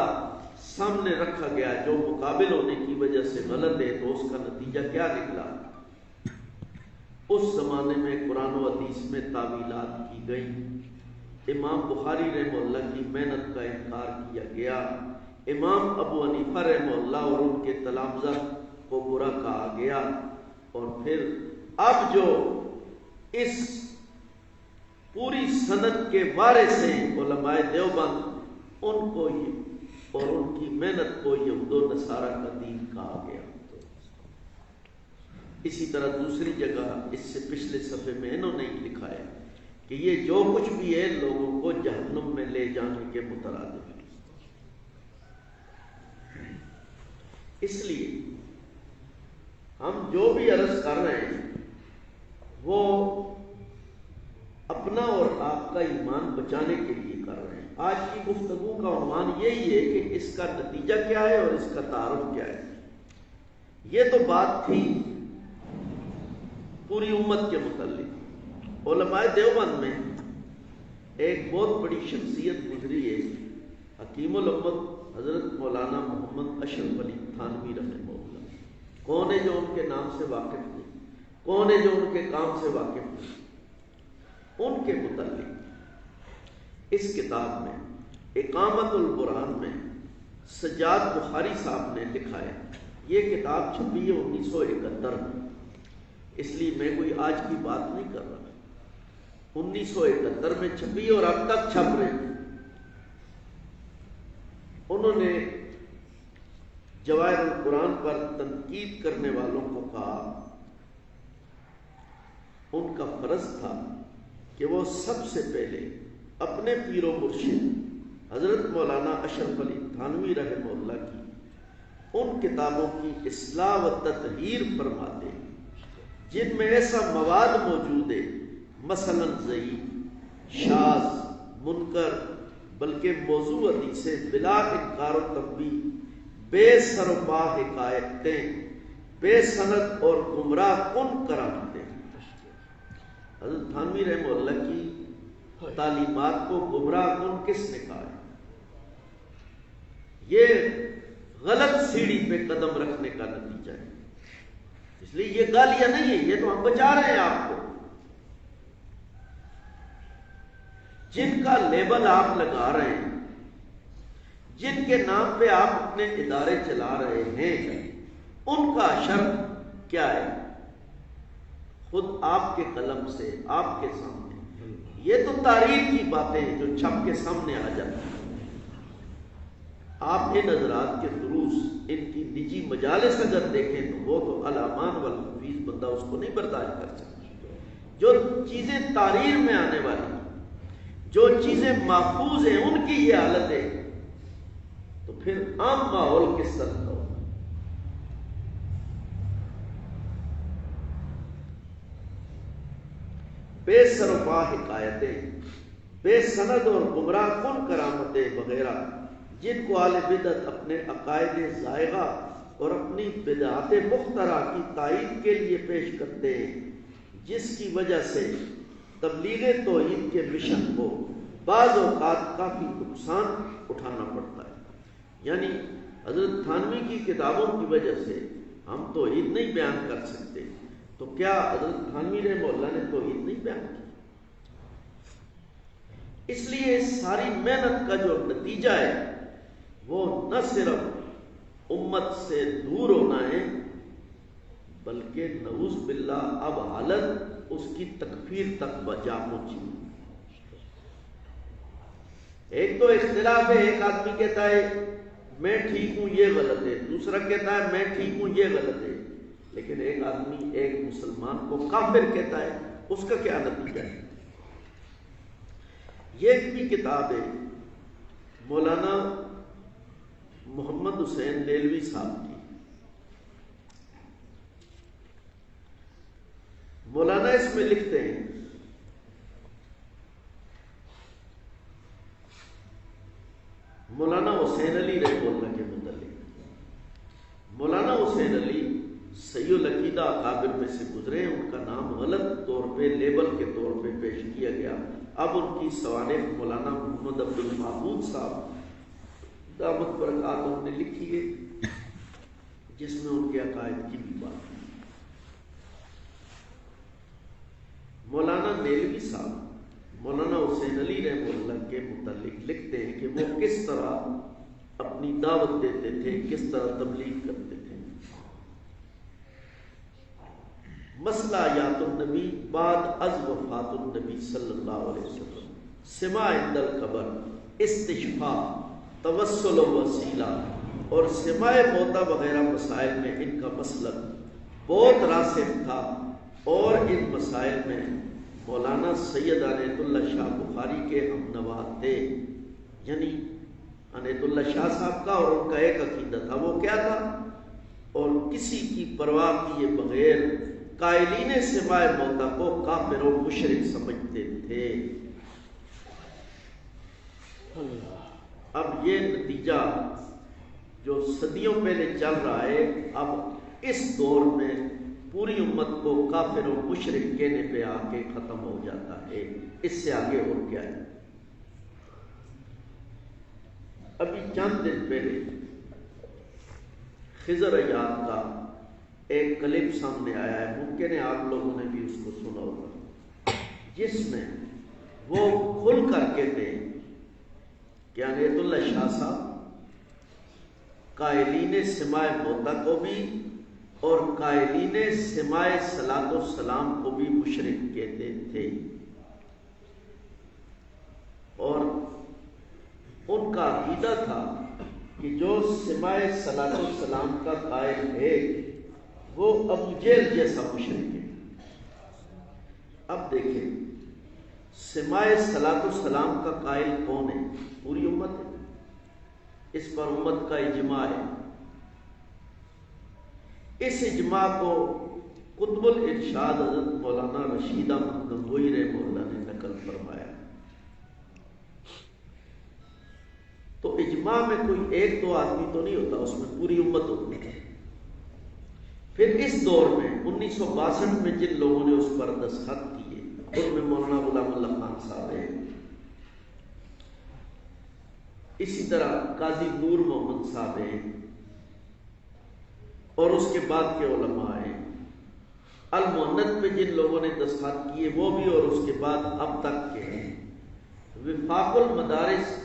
سامنے رکھا گیا جو مقابل ہونے کی وجہ سے غلط ہے. تو اس کا نتیجہ کیا نکلا؟ اس زمانے میں قرآن و حدیث میں تعویلات کی گئیں، امام بخاری رحمہ اللہ کی محنت کا انکار کیا گیا، امام ابو حنیفہ رحمہ اللہ اور ان کے تلامذہ کو برا کہا گیا. اور پھر اب جو اس پوری سند کے وارث ہیں علماء دیوبند، ان کو اور ان کی محنت کو یہود و نصارہ کا دین کہا گیا. اسی طرح دوسری جگہ اس سے پچھلے صفحے میں انہوں نے لکھا ہے کہ یہ جو کچھ بھی ہے لوگوں کو جہنم میں لے جانے کے مترادف ہے. اس لیے ہم جو بھی عرض کر رہے ہیں وہ اپنا اور آپ کا ایمان بچانے کے لیے کر رہے ہیں۔ آج کی گفتگو کا عنوان یہی ہے کہ اس کا نتیجہ کیا ہے اور اس کا تعارف کیا ہے۔ یہ تو بات تھی پوری امت کے متعلق۔ علماء دیوبند میں ایک بہت بڑی شخصیت گزری ہے، حکیم الامت حضرت مولانا محمد اشرف علی تھانوی رحمہ اللہ۔ کون ہے جو ان کے نام سے واقف نہیں؟ کون ہے جو ان کے کام سے واقف نہیں؟ ان کے متعلق اس کتاب میں اقامت القرآن میں سجاد بخاری صاحب نے لکھا ہے۔ یہ کتاب چھپی ہے 1971 میں، اس لیے میں کوئی آج کی بات نہیں کر رہا۔ 1971 میں چھپی اور اب تک چھپ رہے ہیں۔ انہوں نے جواہر القرآن پر تنقید کرنے والوں کو کہا ان کا فرض تھا کہ وہ سب سے پہلے اپنے پیر و مرشد حضرت مولانا اشرف علی تھانوی رحمہ اللہ کی ان کتابوں کی اصلاح و تطہیر فرماتے جن میں ایسا مواد موجود ہے، مثلا ضعیف، شاذ، منکر، بلکہ موضوع حدیثیں بلا انکار و تنبیہ، بے سر و پا حکایتیں، بے سند اور گمراہ کن کرامتیں۔ حضرت تھانوی رحمہ اللہ کی تعلیمات کو گمراہ کن کس نے کہا ہے؟ یہ غلط سیڑھی پہ قدم رکھنے کا نتیجہ ہے۔ اس لیے یہ گالیاں نہیں ہیں، یہ تو ہم بچا رہے ہیں آپ کو۔ جن کا لیبل آپ لگا رہے ہیں، جن کے نام پہ آپ اپنے ادارے چلا رہے ہیں، ان کا شرط کیا ہے؟ خود آپ کے قلم سے آپ کے سامنے، یہ تو تاریخ کی باتیں ہیں جو چھپ کے سامنے آ جاتی ہیں۔ آپ ان حضرات کے دروس، ان کی نجی مجالس اگر دیکھیں تو وہ تو علامان والحفیظ بندہ اس کو نہیں برداشت کر سکتا۔ جو چیزیں تاریخ میں آنے والی، جو چیزیں محفوظ ہیں، ان کی یہ حالت ہے، تو پھر عام ماحول کس طرح کا ہوگا؟ بے سر و پا حکایتیں، بے سند اور گمراہ کن کرامتیں وغیرہ جن کو اہل بدعت اپنے عقائد زائغہ اور اپنی بدعات مخترع کی تائید کے لیے پیش کرتے ہیں، جس کی وجہ سے تبلیغ توحید کے مشن کو بعض اوقات کافی نقصان اٹھانا پڑتا ہے۔ یعنی حضرت تھانوی کی کتابوں کی وجہ سے ہم توحید نہیں بیان کر سکتے، تو کیا حضرت تھانوی رحمہ اللہ نے توحید نہیں بیان کی؟ اس لیے اس ساری محنت کا جو نتیجہ ہے وہ نہ صرف امت سے دور ہونا ہے، بلکہ نعوذ باللہ اب حالت اس کی تکفیر تک جا پہنچی۔ ایک تو اختلاف ہے، ایک آدمی کہتا ہے میں ٹھیک ہوں یہ غلط ہے، دوسرا کہتا ہے میں ٹھیک ہوں یہ غلط ہے، لیکن ایک آدمی ایک مسلمان کو کافر کہتا ہے، اس کا کیا نتیجہ ہے؟ یہ بھی کتاب ہے مولانا محمد حسین لیلوی صاحب کی۔ مولانا اس میں لکھتے ہیں مولانا حسین علی رحمہ اللہ کے متعلق۔ مولانا حسین علی سید العقیدہ اکابر میں سے گزرے، ان کا نام غلط طور پہ لیبل کے طور پہ پیش کیا گیا۔ اب ان کی سوانح مولانا محمد عبد المعبود صاحب دامت برکاتہ نے لکھی ہے، جس میں ان کے عقائد کی بھی بات ہے۔ مولانا نیلوی صاحب مولانا حسین علی رحمہ اللہ کے متعلق لکھتے ہیں کہ وہ کس طرح اپنی دعوت دیتے تھے، کس طرح تبلیغ کرتے تھے۔ مسئلہ آیات النبی بعد از وفات النبی صلی اللہ علیہ وسلم، سماع عند القبر، استشفاء، توسل و وسیلہ اور سماع موتا وغیرہ مسائل میں ان کا مسلک بہت راسخ تھا، اور ان مسائل میں مولانا سید عنایت اللہ شاہ بخاری کے ہم نوا تھے۔ یعنی عنایت اللہ شاہ صاحب کا اور ان کا ایک عقیدہ تھا، وہ کیا تھا؟ اور کسی کی پرواہ کیے بغیر قائلین سمائے موتا کو کافر و مشرک سمجھتے تھے۔ اب یہ نتیجہ جو صدیوں پہلے چل رہا ہے، اب اس دور میں پوری امت کو کافر و مشرک کہنے پہ آ کے ختم ہو جاتا ہے۔ اس سے آگے اور کیا ہے؟ ابھی چند دن پہلے خضر ایاد کا ایک کلپ سامنے آیا ہے، ممکن ہے آپ لوگوں نے بھی اس کو سنا ہوگا، جس میں وہ کھل کر کہتے ہیں کہ عنایت اللہ شاہ صاحب قائلین سمائے موتا کو بھی اور قائلین سمائے صلاۃ والسلام کو بھی مشرک کہتے تھے، اور ان کا عقیدہ تھا کہ جو سمائے صلاۃ والسلام کا قائل ہے وہ ابو جہل جیسا مشرک ہے۔ اب دیکھیں، سمائے صلاۃ والسلام کا قائل کون ہے؟ پوری امت ہے، اس پر امت کا اجماع ہے۔ اس اجماع کو قطب الارشاد حضرت مولانا رشید احمد گنگوئی رحمہ اللہ نے نقل فرمایا۔ تو اجماع میں کوئی ایک دو آدمی تو نہیں ہوتا، اس میں پوری امت ہوتی ہے۔ پھر اس دور میں 1962 میں جن لوگوں نے اس پر دستخط کیے ان میں مولانا غلام اللہ خان صاحب ہیں، اسی طرح قاضی نور محمد صاحب ہیں، اور اس کے بعد کے علماء ہیں۔ المؤنث پہ جن لوگوں نے دستخط کیے وہ بھی، اور اس کے بعد اب تک کے ہیں۔ وفاق المدارس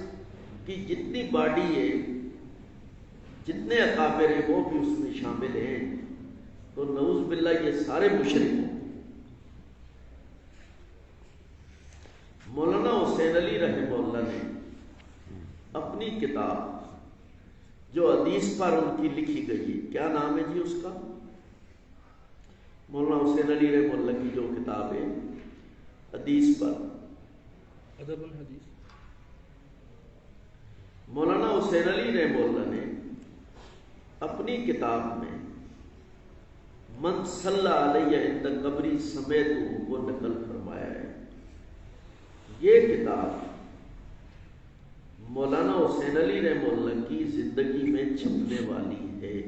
کی جتنی باڈی ہے، جتنے اکابر ہیں وہ بھی اس میں شامل ہیں۔ تو نعوذ باللہ یہ سارے مشرک ہیں۔ مولانا حسین علی رحمہ اللہ نے اپنی کتاب جو حدیث پر ان کی لکھی گئی ہے، کیا نام ہے جی اس کا؟ مولانا حسین علی رحمہ اللہ کی جو کتاب ہے حدیث پر، ادب الحدیث، مولانا حسین علی رحمہ اللہ نے اپنی کتاب میں من صلی علیہ عند قبری سمیت کو نقل فرمایا ہے۔ یہ کتاب مولانا حسین علی رحمہ اللہ کی زندگی میں چھپنے والی ہے،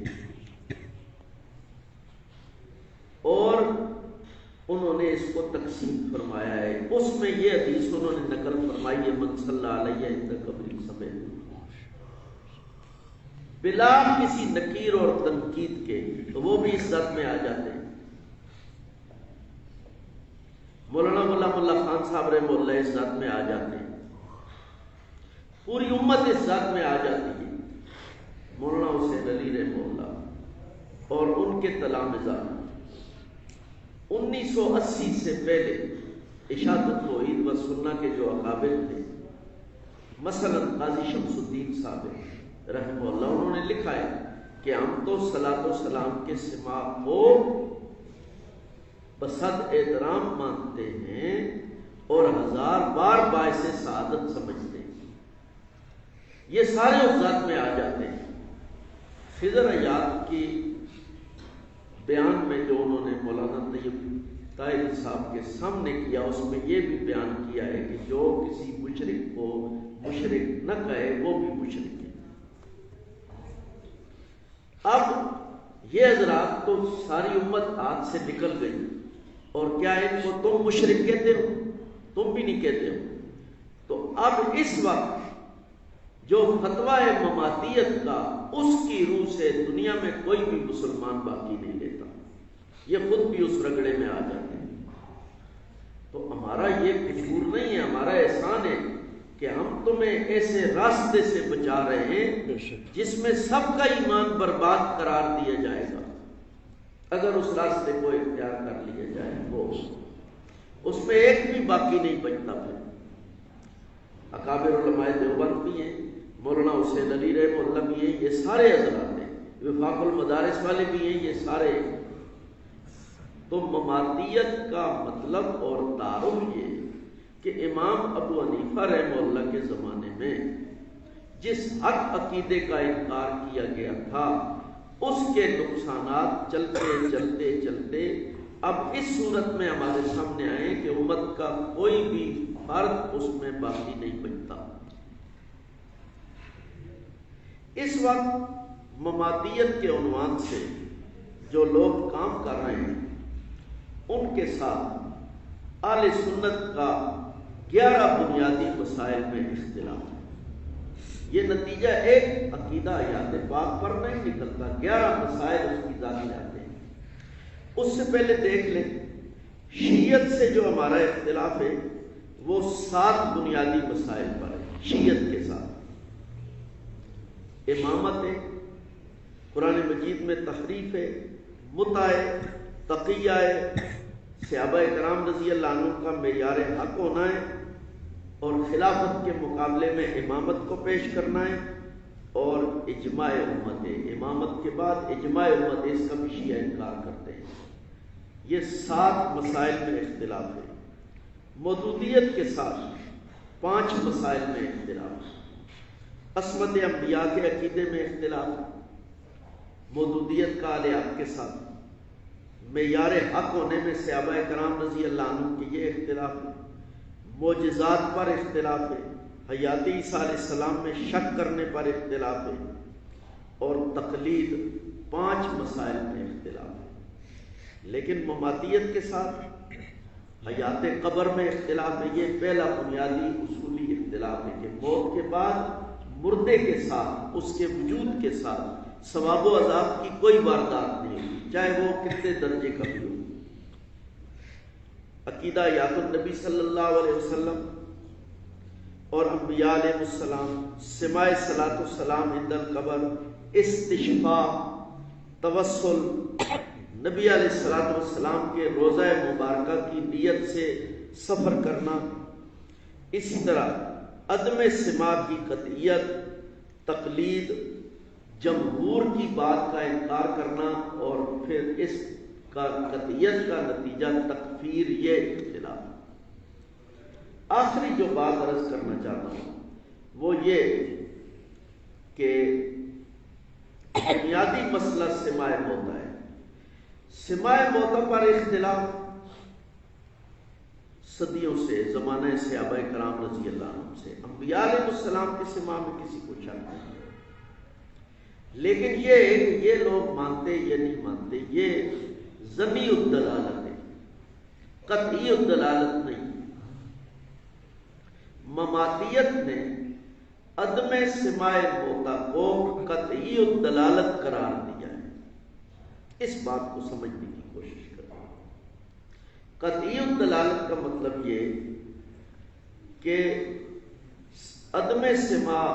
اور انہوں نے اس کو تقسیم فرمایا ہے۔ اس میں یہ حدیث انہوں نے نقل فرمائی ہے، من صلی علیہ عند قبری سمیت، بلا کسی نکیر اور تنقید کے، تو وہ بھی اس ذات میں آ جاتے ہیں۔ مولانا غلام اللہ خان صاحب رحمہ اللہ اس ذات میں آ جاتے ہیں، پوری امت اس ذات میں آ جاتی ہے۔ مولانا حسین علی رحمہ اللہ اور ان کے تلامذہ 1980 سے پہلے اشاعت توحید و سنہ کے جو اکابر تھے، مثلا قاضی شمس الدین صاحب رحمہ اللہ، انہوں نے لکھا ہے کہ ہم تو صلاۃ والسلام کے سماع کو بصد احترام مانتے ہیں اور 1000 بار باعث سعادت سمجھتے ہیں۔ یہ سارے اس ذات میں آ جاتے ہیں۔ خضر ایاد کی بیان میں جو انہوں نے مولانا طیب طاہری صاحب کے سامنے کیا، اس میں یہ بھی بیان کیا ہے کہ جو کسی مشرک کو مشرک نہ کہے وہ بھی مشرک ہے۔ اب یہ حضرات تو ساری امت ہاتھ سے نکل گئی، اور کیا ان کو تم مشرک کہتے ہو؟ تم بھی نہیں کہتے ہو۔ تو اب اس وقت جو فتویٰ مماتیت کا، اس کی روح سے دنیا میں کوئی بھی مسلمان باقی نہیں لیتا، یہ خود بھی اس رگڑے میں آ جاتے ہیں۔ تو ہمارا یہ قصور نہیں ہے، ہمارا احسان ہے کہ ہم تمہیں ایسے راستے سے بچا رہے ہیں جس میں سب کا ایمان برباد قرار دیا جائے گا اگر اس راستے کو اختیار کر لیا جائے۔ وہ اس میں ایک بھی باقی نہیں بچتا۔ پھر اکابر علماء دیوبند بھی ہیں، مولانا حسین علی رحمہ اللہ بھی ہیں، یہ سارے حضرات ہیں، وفاق المدارس والے بھی ہیں، یہ سارے۔ تو مماتیت کا مطلب اور تعارف یہ کہ امام ابو حنیفہ رحمہ اللہ کے زمانے میں جس حق عقیدے کا انکار کیا گیا تھا اس کے نقصانات چلتے چلتے چلتے اب اس صورت میں ہمارے سامنے آئے کہ امت کا کوئی بھی فرد اس میں باقی نہیں بچتا۔ اس وقت مماتیت کے عنوان سے جو لوگ کام کر رہے ہیں ان کے ساتھ اہل سنت کا 11 بنیادی مسائل میں اختلاف ہے۔ یہ نتیجہ ایک عقیدہ حیات پاک پر نہیں نکلتا، 11 مسائل اس کی ذاتی آتے ہیں۔ اس سے پہلے دیکھ لیں شیعت سے جو ہمارا اختلاف ہے وہ 7 بنیادی مسائل پر ہے۔ شیعت کے ساتھ امامت ہے، قرآن مجید میں تحریف ہے، متع ہے، تقیہ ہے، صحابہ کرام رضی اللہ عنہ کا معیار حق ہونا ہے، اور خلافت کے مقابلے میں امامت کو پیش کرنا ہے، اور اجماع امت ہے۔ امامت کے بعد اجماع امت ہے، اس کا بھی شیعہ انکار کرتے ہیں۔ یہ 7 مسائل میں اختلاف ہے۔ مودودیت کے ساتھ 5 مسائل میں اختلاف ہے۔ عصمت انبیاء کے عقیدے میں اختلاف ہے۔ مودودیت کا آلیات کے ساتھ معیار حق ہونے میں صحابہ کرام رضی اللہ عنہ کے یہ اختلاف ہے۔ معجزات پر اختلاف ہے، حیات عیسیٰ علیہ السلام میں شک کرنے پر اختلاف ہے، اور تقلید 5 مسائل میں اختلاف ہے۔ لیکن مماتیت کے ساتھ حیات قبر میں اختلاف ہے۔ یہ پہلا بنیادی اصولی اختلاف ہے کہ موت کے بعد مردے کے ساتھ، اس کے وجود کے ساتھ ثواب و عذاب کی کوئی واردات نہیں ہوگی، چاہے وہ کتنے درجے کا بھی ہو۔ عقیدہ حیات النبی صلی اللہ علیہ وسلم اور انبیاء علیہ السلام، سماع صلاۃ السلام عند القبر، استشفاء، توسل، نبی علیہ الصلوۃ والسلام کے روضہ مبارکہ کی نیت سے سفر کرنا، اسی طرح عدم سماع کی قطعیت، تقلید، جمہور کی بات کا انکار کرنا، اور پھر اس کا قطعیت کا نتیجہ تکفیر، یہ اختلاف۔ آخری جو بات عرض کرنا چاہتا ہوں وہ یہ کہ بنیادی مسئلہ سماع موتیٰ ہے۔ سماع موتیٰ پر اختلاف صدیوں سے، زمانہ صحابہ کرام رضی اللہ عنہ سے، انبیاء علیہ السلام کے سماع میں کسی کو شک نہیں، لیکن یہ لوگ مانتے یا نہیں مانتے، یہ ظنی الدلالت ہے، قطعی الدلالت نہیں۔ مماتیت نے عدم سماع موتیٰ کو قطعی الدلالت قرار دیا ہے۔ اس بات کو سمجھنے کی کوشش کریں۔ قطعی الدلالت کا مطلب یہ کہ عدم سماع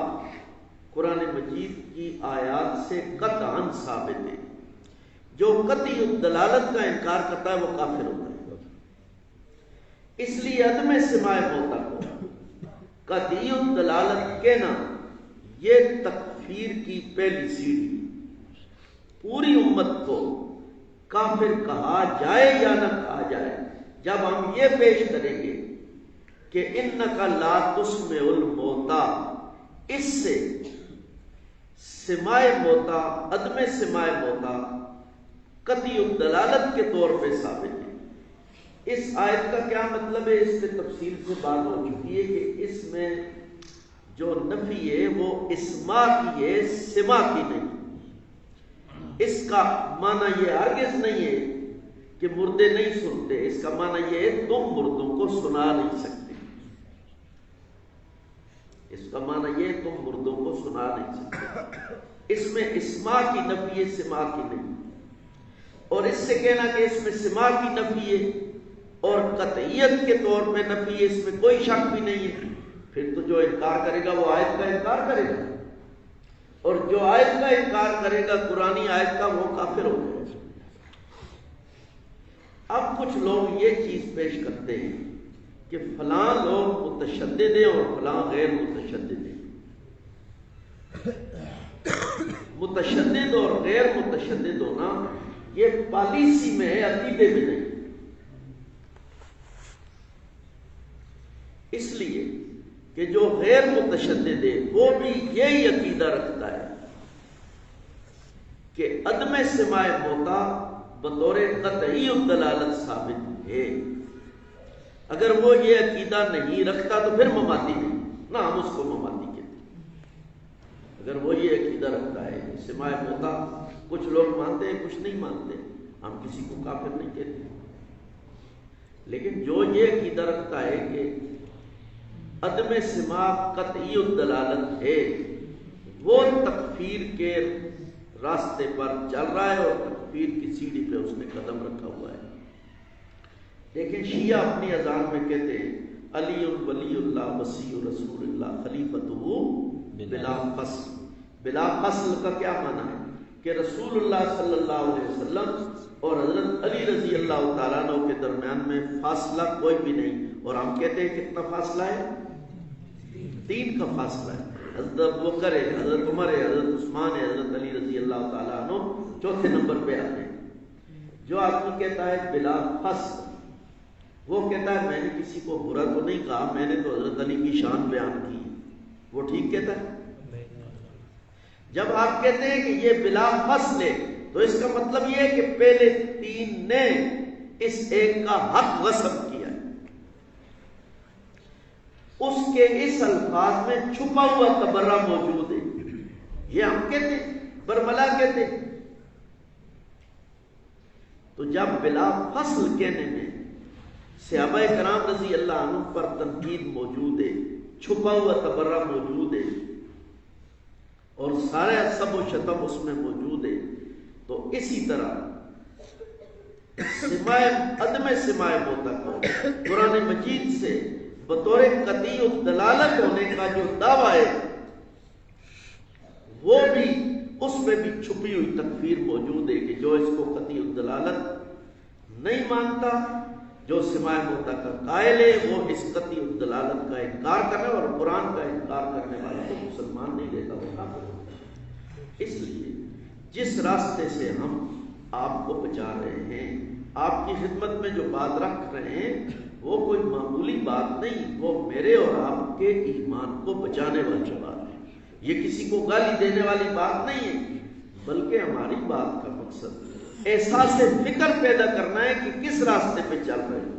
قرآن مجید کی آیات سے قطعاً ثابت ہے۔ جو قطعی الدلالت کا انکار کرتا ہے وہ کافر ہوتا ہے۔ اس لیے عدم سماع موتیٰ کو قطعی الدلالت کہنا یہ تکفیر کی پہلی سیڑھی۔ پوری امت کو کافر کہا جائے یا نہ کہا جائے، جب ہم یہ پیش کریں گے کہ انک لا تسمع الموتیٰ، اس سے سماع موتیٰ، عدم سماع موتیٰ قطعی الدلالت کے طور پہ ثابت ہے۔ اس آیت کا کیا مطلب ہے، اس پہ تفصیل سے بات ہو چکی ہے کہ اس میں جو نفی ہے وہ اسماع کی ہے، سماع کی نہیں۔ اس کا معنی یہ ہرگز نہیں ہے کہ مردے نہیں سنتے، اس کا معنی یہ ہے تم مردوں کو سنا نہیں سکتے۔ اس کا معنی یہ تم مردوں کو سنا نہیں سکتے۔ اس میں اسماع کی نفی ہے، سماع کی نہیں۔ اور اس سے کہنا کہ اس میں سماع کی نفی ہے اور قطعیت کے طور پہ نفی ہے، اس میں کوئی شک بھی نہیں ہے، پھر تو جو انکار کرے گا وہ آیت کا انکار کرے گا، اور جو آیت کا انکار کرے گا قرآنی آیت کا وہ کافر ہو جائے گا۔ اب کچھ لوگ یہ چیز پیش کرتے ہیں کہ فلاں لوگ متشدد ہیں اور فلاں غیر متشدد ہیں۔ متشدد اور غیر متشدد ہونا یہ پالیسی میں ہے، عقیدے میں نہیں۔ اس لیے کہ جو غیر متشدد ہے وہ بھی یہی عقیدہ رکھتا ہے کہ سماع موتا بطور قطعی الدلالت ثابت ہے۔ اگر وہ یہ عقیدہ نہیں رکھتا تو پھر مماتی نہیں، نہ ہم اس کو مماتی کہتے ہیں۔ اگر وہ یہ عقیدہ رکھتا ہے کہ سماع موتا کچھ لوگ مانتے ہیں کچھ نہیں مانتے، ہم کسی کو کافر نہیں کہتے، لیکن جو یہ عقیدہ رکھتا ہے کہ عدم سماع قطعی الدلالت ہے، وہ تکفیر کے راستے پر چل رہا ہے اور تکفیر کی سیڑھی پہ اس نے قدم رکھا ہوا ہے۔ لیکن شیعہ اپنی اذان میں کہتے ہیں علی ولی اللہ وصی رسول اللہ خلیفۃ بلا فصل۔ بلا فصل کا کیا معنی ہے کہ رسول اللہ صلی اللہ علیہ وسلم اور حضرت علی رضی اللہ تعالیٰ عنہ کے درمیان میں فاصلہ کوئی بھی نہیں، اور ہم کہتے ہیں کتنا فاصلہ ہے؟ 3 کا فاصلہ ہے۔ حضرت ابوبکر ہے، حضرت عمر ہے، حضرت عثمان ہے، حضرت علی رضی اللہ تعالیٰ عنہ چوتھے نمبر پہ آتے ہیں۔ جو آدمی کہتا ہے بلا فصل، وہ کہتا ہے میں نے کسی کو برا تو نہیں کہا، میں نے تو حضرت علی کی شان بیان کی، وہ ٹھیک کہتا ہے؟ جب آپ کہتے ہیں کہ یہ بلا فصل ہے تو اس کا مطلب یہ ہے کہ پہلے 3 نے اس ایک کا حق غصب کیا ہے۔ اس کے اس الفاظ میں چھپا ہوا تبرہ موجود ہے، یہ ہم کہتے ہیں، برملا کہتے ہیں۔ تو جب بلا فصل کہنے میں صحابہ کرام رضی اللہ عنہ پر تنقید موجود ہے، چھپا ہوا تبرہ موجود ہے، اور سارے سب و شتم اس میں موجود ہے، تو اسی طرح عدم سماع موتا کو قرآن مجید سے بطور قطعی الدلالت ہونے کا جو دعویٰ ہے، وہ بھی اس میں بھی چھپی ہوئی تکفیر موجود ہے کہ جو اس کو قطعی الدلالت نہیں مانتا، جو سماع موتا کا قائل ہے، وہ اس قطعی الدلالت کا انکار کرنے اور قرآن کا انکار کرنے والا کو مسلمان نہیں دیتا، وہ کافر ہوتا ہے۔ اس لیے جس راستے سے ہم آپ کو بچا رہے ہیں، آپ کی خدمت میں جو بات رکھ رہے ہیں، وہ کوئی معمولی بات نہیں، وہ میرے اور آپ کے ایمان کو بچانے والی بات ہے۔ یہ کسی کو گالی دینے والی بات نہیں ہے، بلکہ ہماری بات کا مقصد احساس فکر پیدا کرنا ہے کہ کس راستے پہ چل رہے ہیں۔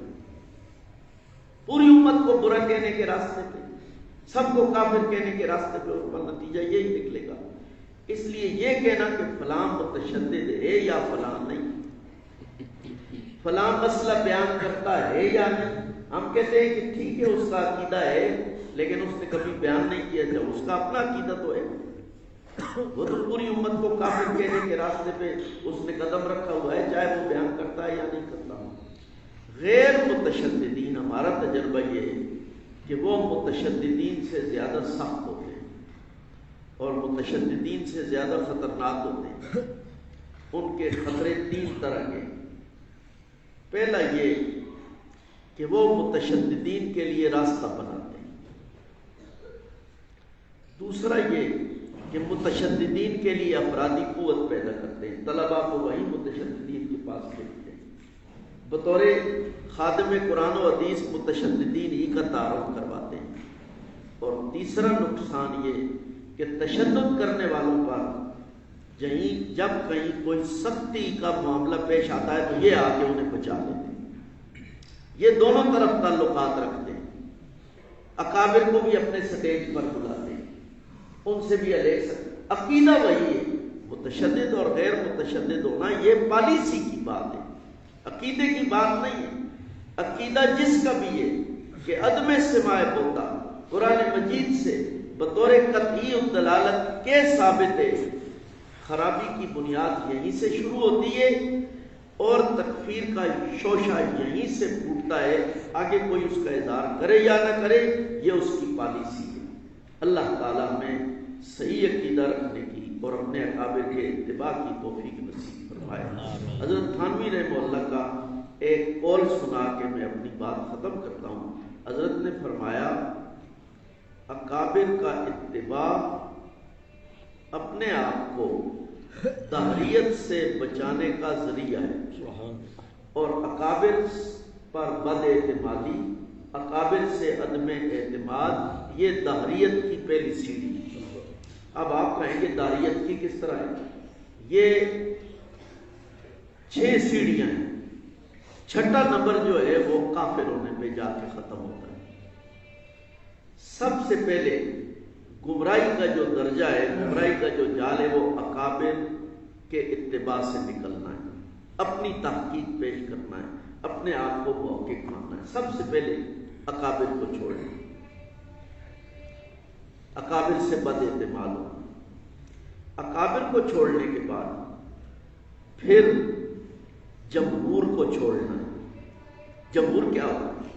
پوری امت کو برا کہنے کے راستے پہ، سب کو کافر کہنے کے راستے پہ، اس پر نتیجہ یہی نکلے گا۔ اس لیے یہ کہنا کہ فلاں متشدد ہے یا فلاں نہیں، فلاں مسئلہ بیان کرتا ہے یا نہیں، ہم کہتے ہیں کہ ٹھیک ہے اس کا عقیدہ ہے لیکن اس نے کبھی بیان نہیں کیا، جب اس کا اپنا عقیدہ تو ہے، وہ تو پوری امت کو کافر کہنے کے راستے پہ اس نے قدم رکھا ہوا ہے، چاہے وہ بیان کرتا ہے یا نہیں کرتا۔ غیر متشددین، ہمارا تجربہ یہ ہے کہ وہ متشددین سے زیادہ سخت ہوتے ہیں اور متشددین سے زیادہ خطرناک ہوتے ہیں۔ ان کے خطرے 3 طرح کے۔ پہلا یہ کہ وہ متشددین کے لیے راستہ بناتے ہیں۔ دوسرا یہ کہ متشددین کے لیے افرادی قوت پیدا کرتے ہیں، طلباء کو وہی متشددین کے پاس بھیجتے ہیں، بطور خادم قرآن و حدیث متشددین ہی کا تعارف کرواتے ہیں۔ اور تیسرا نقصان یہ کہ تشدد کرنے والوں پر جب کہیں کوئی سختی کا معاملہ پیش آتا ہے تو یہ آ کے انہیں بچا لیتے ہیں۔ یہ دونوں طرف تعلقات رکھتے ہیں، اکابر کو بھی اپنے سٹیج پر بلاتے ہیں، ان سے بھی علیہ سکتے۔ عقیدہ وہی ہے، متشدد اور غیر متشدد ہونا یہ پالیسی کی بات ہے، عقیدے کی بات نہیں ہے۔ عقیدہ جس کا بھی ہے کہ عدم سماع موتا قرآن مجید سے بطور قطعی الدلالت کے ثابت ہے، خرابی کی بنیاد یہیں سے شروع ہوتی ہے اور تکفیر کا شوشہ یہیں سے پھوٹتا ہے۔ آگے کوئی اس کا اظہار کرے یا نہ کرے، یہ اس کی پالیسی ہے۔ اللہ تعالیٰ میں صحیح عقیدہ رکھنے کی اور اپنے اکابر کے اتباع کی توفیق نصیب فرمائے۔ حضرت تھانوی رحمہ اللہ کا ایک قول سنا کے میں اپنی بات ختم کرتا ہوں۔ حضرت نے فرمایا اکابر کا اتباع اپنے آپ کو دہریت سے بچانے کا ذریعہ ہے، اور اکابر پر بد اعتمادی، اکابر سے عدم اعتماد، یہ دہریت کی پہلی سیڑھی ہے۔ اب آپ کہیں گے دہریت کی کس طرح ہے؟ یہ 6 سیڑھیاں ہیں، 6واں نمبر جو ہے وہ کافر ہونے پہ جا کے ختم ہوتا ہے۔ سب سے پہلے گمراہی کا جو درجہ ہے، گمراہی کا جو جال ہے، وہ اکابر کے اتباع سے نکلنا ہے، اپنی تحقیق پیش کرنا ہے، اپنے آپ کو محقق ماننا ہے۔ سب سے پہلے اکابر کو چھوڑنا، اکابر سے بد اعتماد ہونا۔ اکابر کو چھوڑنے کے بعد پھر جمہور کو چھوڑنا ہے۔ جمہور کیا ہوتا ہے؟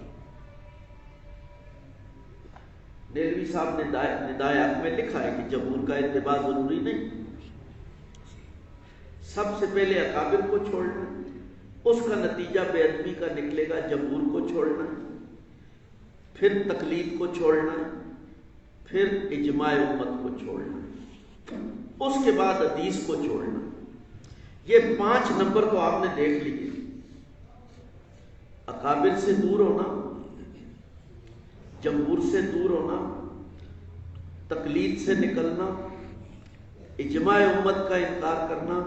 نیلوی صاحب نے ہدایات میں لکھا ہے کہ جمہور کا اتباع ضروری نہیں۔ سب سے پہلے اکابر کو چھوڑنا ہے، اس کا نتیجہ بے ادبی کا نکلے گا، جمہور کو چھوڑنا ہے، پھر تقلید کو چھوڑنا ہے، پھر اجماع امت کو چھوڑنا ہے، اس کے بعد حدیث کو چھوڑنا ہے۔ یہ 5 نمبر تو آپ نے دیکھ لیے۔ اکابر سے دور ہونا، جمہور سے دور ہونا، تقلید سے نکلنا، اجماع امت کا انکار کرنا،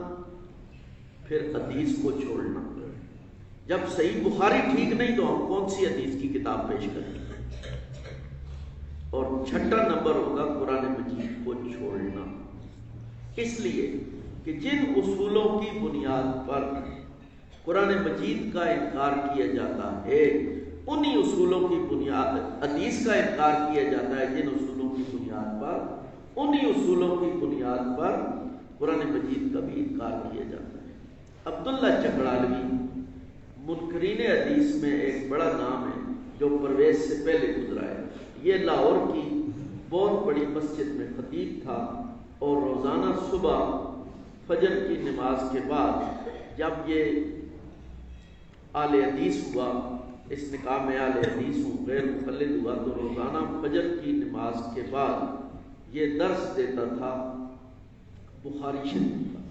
پھر حدیث کو چھوڑنا۔ جب صحیح بخاری ٹھیک نہیں تو ہم کون سی حدیث کی کتاب پیش کریں گے؟ اور 6واں نمبر ہوگا قرآن مجید کو چھوڑنا، اس لیے کہ جن اصولوں کی بنیاد پر قرآن مجید کا انکار کیا جاتا ہے، انہی اصولوں کی بنیاد حدیث کا انکار کیا جاتا ہے، جن اصولوں کی بنیاد پر، انہی اصولوں کی بنیاد پر قرآن مجید کا بھی انکار کیا جاتا ہے۔ عبداللہ چکڑالوی منکرین حدیث میں ایک بڑا نام ہے، جو پرویز سے پہلے گزرا ہے۔ یہ لاہور کی بہت بڑی مسجد میں خطیب تھا، اور روزانہ صبح فجر کی نماز کے بعد جب یہ اہل حدیث ہوا، اس نکاح میں اہل حدیث ہوں، غیر مقلد ہوا، تو روزانہ فجر کی نماز کے بعد یہ درس دیتا تھا بخاری شریف کا۔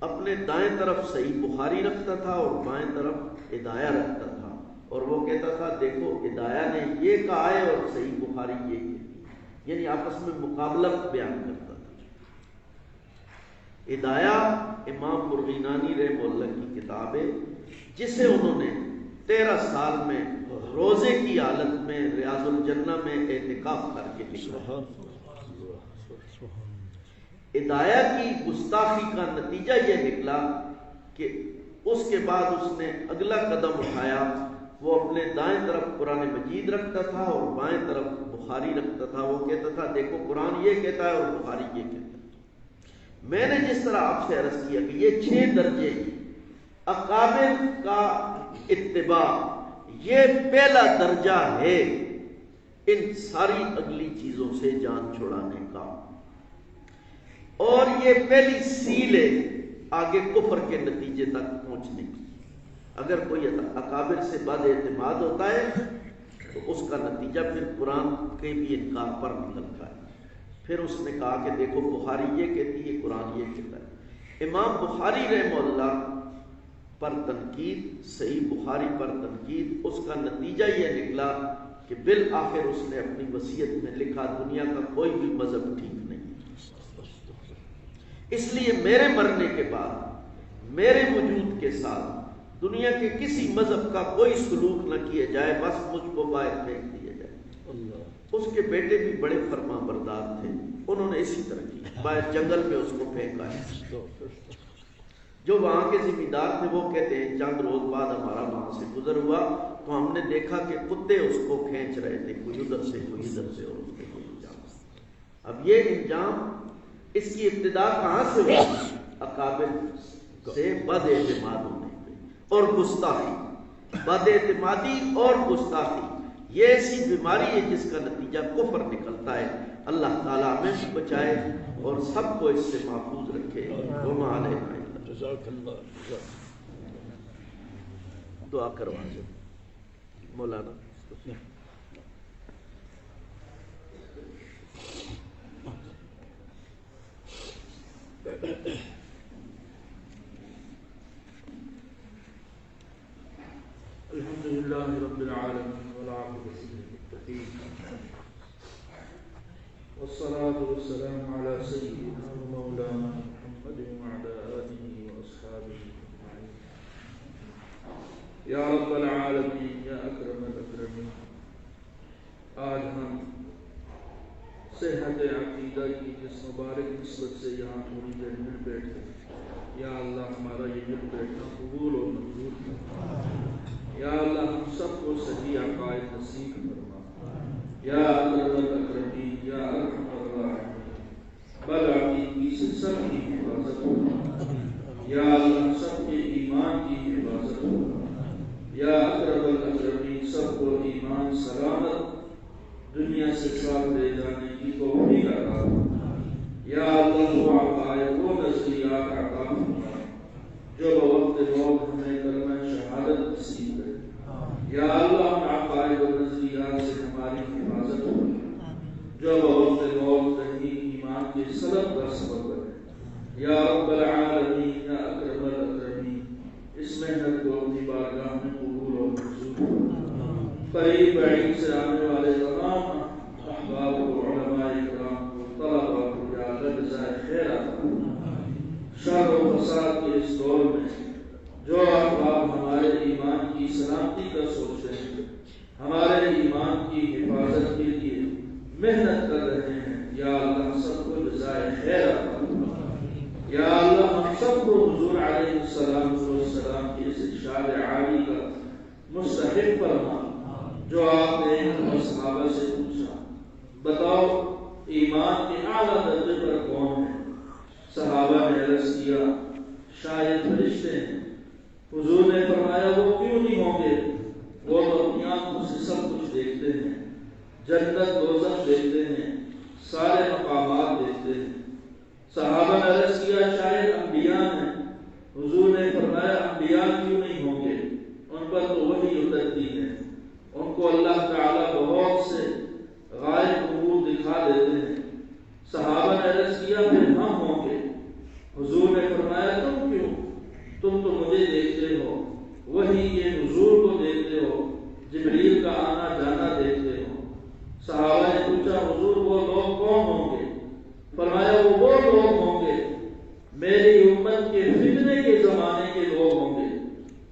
اپنے دائیں طرف صحیح بخاری رکھتا تھا اور بائیں طرف ہدایہ رکھتا تھا، اور وہ کہتا تھا دیکھو ہدایہ نے یہ کہا ہے اور صحیح بخاری یہ کہتی ہے، یعنی آپس میں مقابلہ بیان کرتا تھا۔ ہدایہ امام مرغینانی رحمہ اللہ کی کتاب ہے، جسے انہوں نے 13 سال میں روزے کی حالت میں ریاض الجنہ میں اعتکاف کر کے لکھا۔ ہدایہ کی گستاخی کا نتیجہ یہ نکلا کہ اس کے بعد اس نے اگلا قدم اٹھایا، وہ اپنے دائیں طرف قرآن مجید رکھتا تھا اور بائیں طرف بخاری رکھتا تھا۔ وہ کہتا تھا دیکھو قرآن یہ کہتا ہے اور بخاری یہ کہتا ہے۔ میں نے جس طرح آپ سے عرض کیا کہ یہ 6 درجے اکابر کا اتباع، یہ پہلا درجہ ہے ان ساری اگلی چیزوں سے جان چھڑانے کا، اور یہ پہلی سیل ہے آگے کفر کے نتیجے تک پہنچنے کی۔ اگر کوئی اکابر سے بد اعتماد ہوتا ہے تو اس کا نتیجہ پھر قرآن کے بھی انکار پر نکلتا ہے۔ پھر اس نے کہا کہ دیکھو بخاری یہ کہتی ہے، قرآن یہ کہتا ہے۔ امام بخاری رحمہ اللہ پر تنقید، صحیح بخاری پر تنقید، اس کا نتیجہ یہ نکلا کہ بالآخر اس نے اپنی وصیت میں لکھا دنیا کا کوئی بھی مذہب ٹھیک نہیں، اس لیے میرے مرنے کے بعد میرے وجود کے ساتھ دنیا کے کسی مذہب کا کوئی سلوک نہ کیا جائے، بس مجھ کو باہر پھینک دیا جائے۔ اس کے بیٹے بھی بڑے فرما بردار تھے، انہوں نے اسی طرح کی، باہر جنگل میں اس کو پھینکا ہے۔ جو وہاں کے ذمہ دار تھے وہ کہتے ہیں چند روز بعد ہمارا وہاں سے گزر ہوا تو ہم نے دیکھا کہ کتے اس کو کھینچ رہے تھے، کوئی ادھر سے کوئی ادھر سے، اور اس کے کوئی انجام۔ اب یہ انجام اس کی ابتدا کہاں سے ہوئی؟ اکابر سے بد اعتماد ہونے پہ اور گستاخی، بد اعتمادی اور گستاخی، یہ ایسی بیماری ہے جس کا نتیجہ کفر نکلتا ہے۔ اللہ تعالیٰ ہمیں بھی بچائے اور سب کو اس سے محفوظ رکھے۔ وما علینا جزاک اللہ۔ دعا کروا دیں مولانا۔ الحمد للہ رب العالمین والعاقبۃ للمتقین والصلاة والسلام علی سیدنا مولانا محمد وعلی آلہ واصحابہ آج ہم صحت عقیدہ کی جس مبارک نسبت سے یہاں تھوڑی دیر مل بیٹھے، یا اللہ ہمارا یہ مل بیٹھنا قبول اور منظور کر۔ یا اللہ ہم سب کو صحیح عقائد نصیب فرما۔ یا اکرم الاکرمین، یا ارحم الراحمین، بالعقیدگی سے سب کی حفاظت فرما۔ یا اللہ سب کے ایمان کی حفاظت فرما۔ یا اکرم الاکرمین، سب کو ایمان سلامت دنیا سے ساتھ لے جانے کی توفیق عطا فرما۔ یا اللہ وہ عقائد وہ نظریات عطا فرما جو بوقت موت ہمیں کلمہ شہادت نصیب کرے۔ یا اللہ ان عقائد و نظریات سے ہماری حفاظت فرما جو بوقت موت کہیں ایمان کے سلب کا سبب بنے۔ یا رب العالمین، یا اکرم الاکرمین، اس محنت کو اپنی بارگاہ میں قبول اور منظور فرما۔ قریب بعید سے آنے والے تمام احباب کو، علماء کرام کو، طلباء کو یا اللہ جزائے خیر عطا فرما۔ شر و فساد کے اس دور میں جو احباب ہمارے ایمان کی سلامتی کا سوچتے ہیں، ہمارے ایمان کی حفاظت کے لیے محنت کر رہے ہیں، یا اللہ سب کو جزائے خیر عطا فرما۔ یا اللہ ہم سب کو حضور علیہ السلام کی اس ارشاد عالی کا مستحق فرما جو آپ نے صحابہ سے پوچھا، بتاؤ ایمان کے اعلیٰ درجے پر کون ہے؟ صحابہ نے عرض کیا شاید فرشتے ہیں۔ حضور نے فرمایا وہ کیوں نہیں ہوں گے؟ وہ تو اپنی آنکھوں سے سب کچھ دیکھتے ہیں، جنت دوزخ دیکھتے ہیں، سارے مقامات دیکھتے ہیں۔ صحابہ نے عرض کیا شاید انبیاء ہیں۔ حضور نے فرمایا انبیاء کیوں نہیں ہوں گے؟ ان پر تو وحی اترتی ہے، ان کو اللہ تعالیٰ بہت سے غائب امور دکھا دیتے ہیں۔ صحابہ نے عرض کیا پھر ہم ہوں گے؟ حضور نے فرمایا تم کیوں؟ تم تو مجھے دیکھتے ہو، وہی کے نزول کو دیکھتے ہو، جبریل کا آنا جانا دیکھتے ہو۔ صحابہ نے پوچھا حضور وہ لوگ کون ہوں گے؟ فرمایا وہ لوگ ہوں گے میری امت کے فتنے کے زمانے کے لوگ ہوں گے،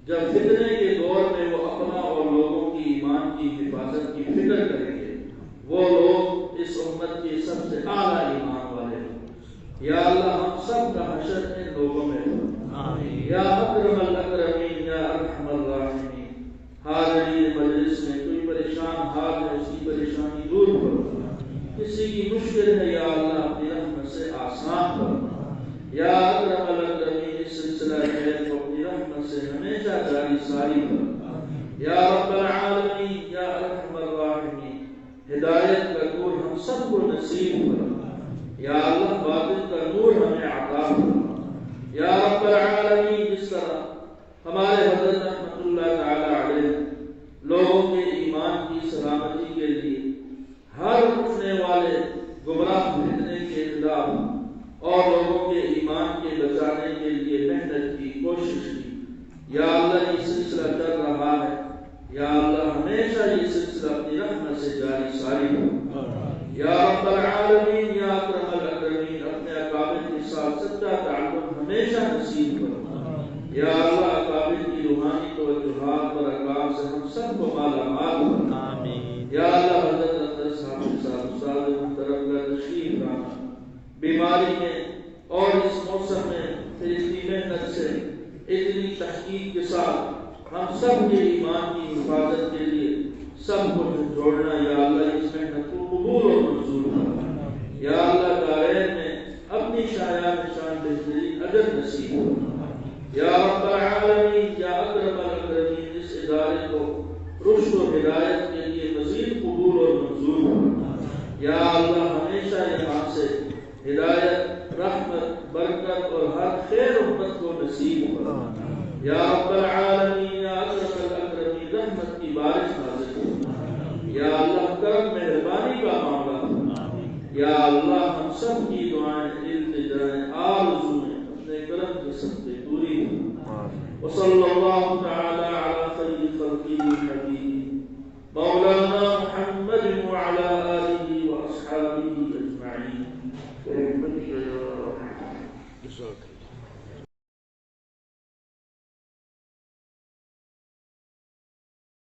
جب فتنے کے دور میں وہ اپنا اور لوگوں کی ایمان کی حفاظت کی فکر کریں گے، وہ لوگ اس امت کے سب سے اعلیٰ ایمان والے ہیں۔ یا اللہ ہم سب کا حشر ان لوگوں میں فرما۔ یا اکرم الاکرمین، یا ارحم الراحمین، حاضرین مجلس میں کوئی پریشان حال ہے اس کی پریشانی دور فرما، کسی کی مشکل ہے یا اللہ اپنی رحمت سے آسان فرما۔ یا اکرم الاکرمین، اس سلسلہ خیر کو اپنی رحمت سے ہمیشہ جاری ساری فرما۔ یا رب العالمین، یا ارحم الراحمین، ہدایت کا نور ہم سب کو نصیب فرما۔ یا اللہ باطن کا نور ہمیں عطا فرما۔ یا رب العالمین، جس طرح ہمارے حضرت رحمۃ اللہ تعالی علیہ لوگوں کے ایمان کی سلامتی کے لیے ہر اٹھنے والے گمراہ فتنے کے خلاف اور لوگوں کے ایمان کے بچانے کے لیے محنت کی کوشش کی، یا اللہ یہ سلسلہ چل رہا ہے، یا اللہ ہمیشہ یہ سلسلہ اپنی رحمت سے جاری ساری ہو۔ یا رب العالمین، یا اکرم الاکرمین، اپنے اکابر کے ساتھ سچا تعلق ہمیشہ نصیب کرو۔ یا اللہ اکابر کی روحانی توجہات اور احکام سے ہم سب کو مالا مال کرنا۔ یا اللہ حضرت اندر صاحب کے ساتھ استاد محترم کا تشریف لانا، بیماری میں اور اس موسم میں پھر اتنی محنت سے اتنی تحقیق کے ساتھ ہم سب کے ایمان کی حفاظت کے لیے سب کو جوڑنا، یا اللہ اس محنت کو قبول اور منظور کرنا۔ یا اللہ دارین میں اپنی شایان شان بہترین اجر نصیب کرنا۔ یا رب العالمین، یا اکرم الاکرمین، اس ادارے کو رشد و ہدایت کے لیے مزید قبول اور منظور کرنا۔ یا اللہ ہمیشہ یہاں سے ہدایت، رحمت، برکت اور ہر خیر امت کو نصیب کرنا۔ یا رب العالمین، یا اکرم الاکرمین، رحمت کی بارش نازل کرنا۔ یا اللہ کرم مہربانی کا معاملہ کرنا۔ یا اللہ ہم سب کی دعائیں، التجائیں، آرزویں اپنے کرم کے صدقے پوری کرنا۔ وصلی اللہ تعالی علی خیر خلقہ حبیبہ مولانا محمد وعلی آلہ واصحابہ اجمعین۔